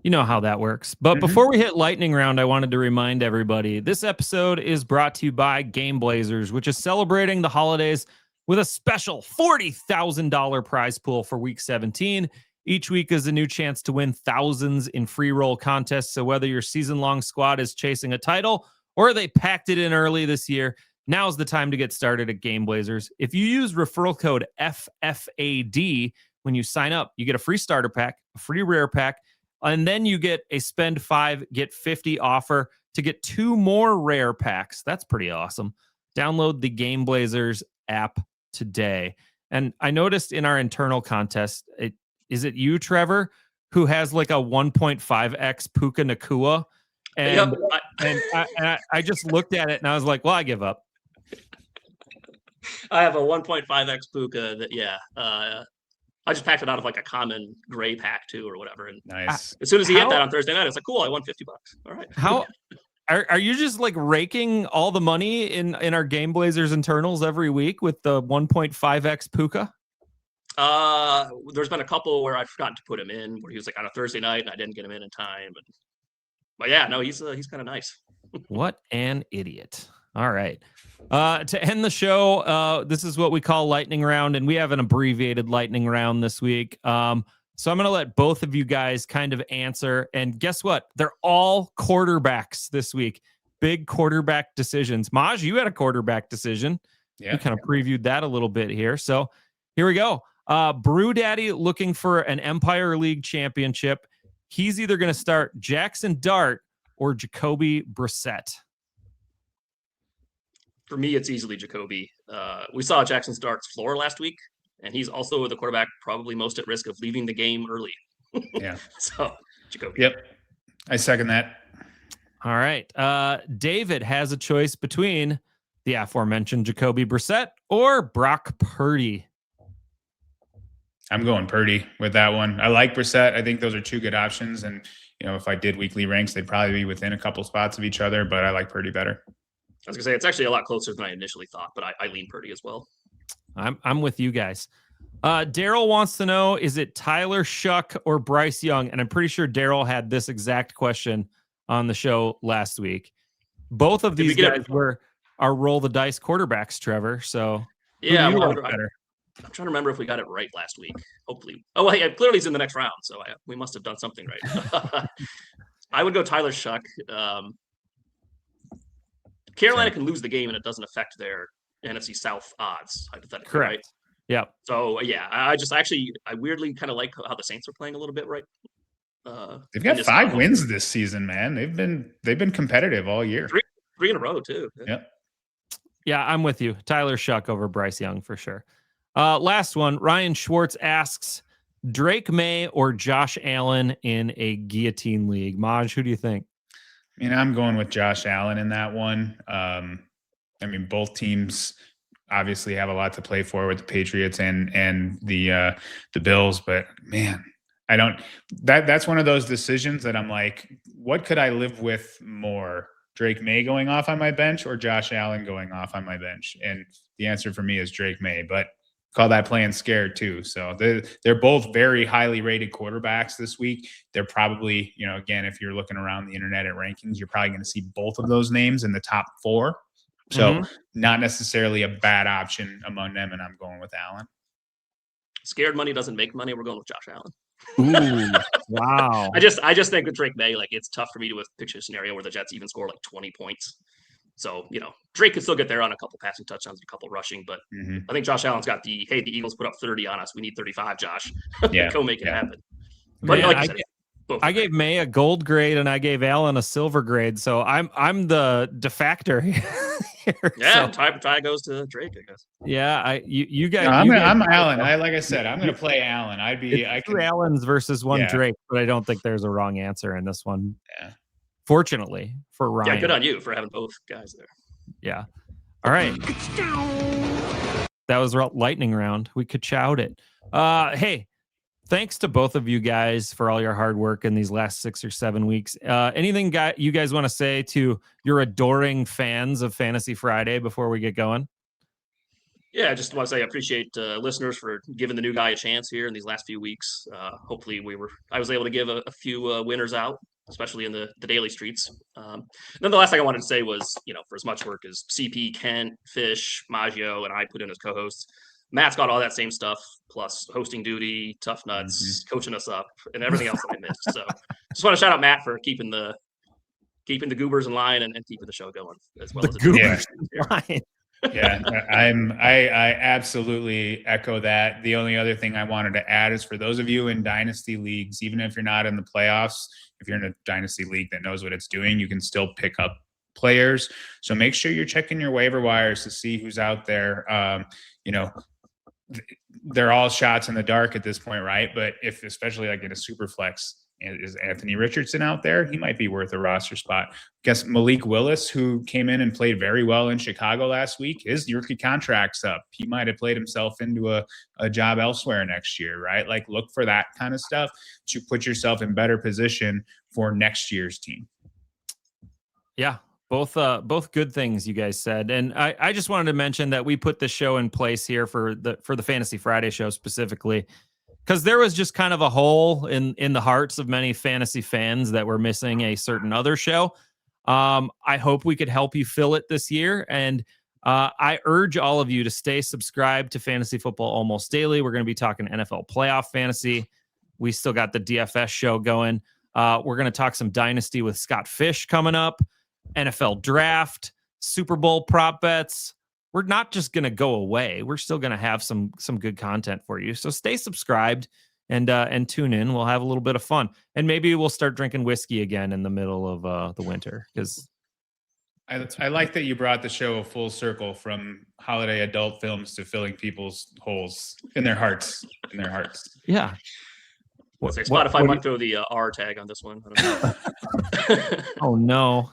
You know how that works. But before we hit lightning round, I wanted to remind everybody this episode is brought to you by Game Blazers, which is celebrating the holidays with a special $40,000 prize pool for week 17. Each week is a new chance to win thousands in free roll contests. So whether your season-long squad is chasing a title or they packed it in early this year, now's the time to get started at Game Blazers. If you use referral code FFAD when you sign up, you get a free starter pack, a free rare pack, and then you get a spend 5, get 50 offer to get 2 more rare packs. That's pretty awesome. Download the Game Blazers app today. And I noticed in our internal contest, is it you, Trevor, who has like a 1.5x Puka Nakua? And, I just looked at it and I was like, well, I give up. I have a 1.5x Puka that, I just packed it out of like a common gray pack too, or whatever. And nice. As soon as he hit that on Thursday night, I was like, cool, I won $50. All right. How are you just like raking all the money in our Game Blazers internals every week with the 1.5x Puka? There's been a couple where I forgot to put him in, where he was like on a Thursday night and I didn't get him in time. But yeah, no, he's kind of nice. What an idiot. All right. To end the show, this is what we call lightning round, and we have an abbreviated lightning round this week. So I'm going to let both of you guys kind of answer. And guess what? They're all quarterbacks this week. Big quarterback decisions. Maj, you had a quarterback decision. Yeah. We kind of previewed that a little bit here. So here we go. Brew Daddy looking for an Empire League championship. He's either going to start Jackson Dart or Jacoby Brissett. For me, it's easily Jacoby. We saw Jackson Dart's floor last week, and he's also the quarterback probably most at risk of leaving the game early. Yeah. So, Jacoby. Yep. I second that. All right. David has a choice between the aforementioned Jacoby Brissett or Brock Purdy. I'm going Purdy with that one. I like Brissett. I think those are two good options. And, if I did weekly ranks, they'd probably be within a couple spots of each other, but I like Purdy better. I was gonna say it's actually a lot closer than I initially thought, but I lean Purdy as well. I'm with you guys. Daryl wants to know, is it Tyler Shuck or Bryce Young? And I'm pretty sure Daryl had this exact question on the show last week. Both of these guys were our roll the dice quarterbacks, Trevor. So yeah, who do you I'm like better? trying to remember if we got it right last week. Hopefully. Oh, well, yeah, clearly he's in the next round, so we must have done something right. I would go Tyler Shuck. Carolina can lose the game and it doesn't affect their NFC South odds, hypothetically. Correct. Right? Yeah. So yeah, I weirdly kind of like how the Saints are playing a little bit, right? They've got 5 wins this season, man. They've been competitive all year. Three in a row too. Yep. Yeah, I'm with you. Tyler Shuck over Bryce Young for sure. Last one. Ryan Schwartz asks, Drake May or Josh Allen in a guillotine league? Maj, who do you think? I mean, I'm going with Josh Allen in that one. Both teams obviously have a lot to play for with the Patriots and the Bills, but man, that's one of those decisions that I'm like, what could I live with more? Drake May going off on my bench or Josh Allen going off on my bench? And the answer for me is Drake May, but call that playing scared too. So they're both very highly rated quarterbacks this week. They're probably, again, if you're looking around the internet at rankings, you're probably going to see both of those names in the top 4. So not necessarily a bad option among them. And I'm going with Allen. Scared money doesn't make money. We're going with Josh Allen. Ooh, wow. I just think with Drake May, like it's tough for me to picture a scenario where the Jets even score like 20 points. So, Drake could still get there on a couple passing touchdowns, a couple rushing, but I think Josh Allen's got the Eagles put up 30 on us. We need 35, Josh. Yeah. Go make it happen. But I gave May a gold grade and I gave Allen a silver grade. So I'm the de facto here. Yeah, tie goes to Drake, I guess. Yeah, you guys. I'm Allen. Like I said, I'm going to play Allen. Two Allens versus one Drake, but I don't think there's a wrong answer in this one. Yeah. Fortunately for Ryan. Yeah, good on you for having both guys there. Yeah. All right. That was lightning round. We ka-chowed it. Hey, thanks to both of you guys for all your hard work in these last 6 or 7 weeks. Anything you guys want to say to your adoring fans of Fantasy Friday before we get going? Yeah, I just want to say I appreciate listeners for giving the new guy a chance here in these last few weeks. Hopefully I was able to give a few winners out, especially in the daily streets. Then the last thing I wanted to say was, for as much work as CP, Kent, Fish, Maggio, and I put in as co-hosts, Matt's got all that same stuff, plus hosting duty, tough nuts, coaching us up, and everything else that I missed. So just want to shout out Matt for keeping the goobers in line and keeping the show going as well. The goobers in line. Yeah, I absolutely echo that. The only other thing I wanted to add is for those of you in dynasty leagues, even if you're not in the playoffs, if you're in a dynasty league that knows what it's doing, you can still pick up players. So make sure you're checking your waiver wires to see who's out there. They're all shots in the dark at this point, right? But especially like in a super flex, is Anthony Richardson out there? He might be worth a roster spot. I guess Malik Willis, who came in and played very well in Chicago last week, his rookie contract's up. He might have played himself into a job elsewhere next year, right? Like look for that kind of stuff to put yourself in better position for next year's team. Yeah. Both good things you guys said. And I just wanted to mention that we put the show in place here for the Fantasy Friday show specifically, because there was just kind of a hole in the hearts of many fantasy fans that were missing a certain other show. I hope we could help you fill it this year. And I urge all of you to stay subscribed to Fantasy Football Almost Daily. We're going to be talking NFL playoff fantasy. We still got the DFS show going. We're going to talk some Dynasty with Scott Fish coming up. NFL draft, Super Bowl prop bets. We're not just going to go away. We're still going to have some good content for you. So stay subscribed and tune in. We'll have a little bit of fun. And maybe we'll start drinking whiskey again in the middle of the winter, because I like that you brought the show full circle from holiday adult films to filling people's holes in their hearts. Yeah. Spotify might throw the R tag on this one. I don't know. Oh no.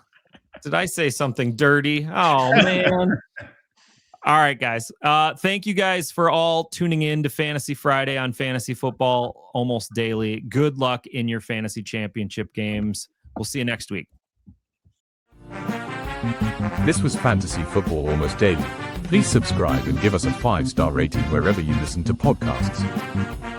Did I say something dirty? Oh man. All right, guys. Thank you guys for all tuning in to Fantasy Friday on Fantasy Football Almost Daily. Good luck in your fantasy championship games. We'll see you next week. This was Fantasy Football Almost Daily. Please subscribe and give us a 5-star rating wherever you listen to podcasts.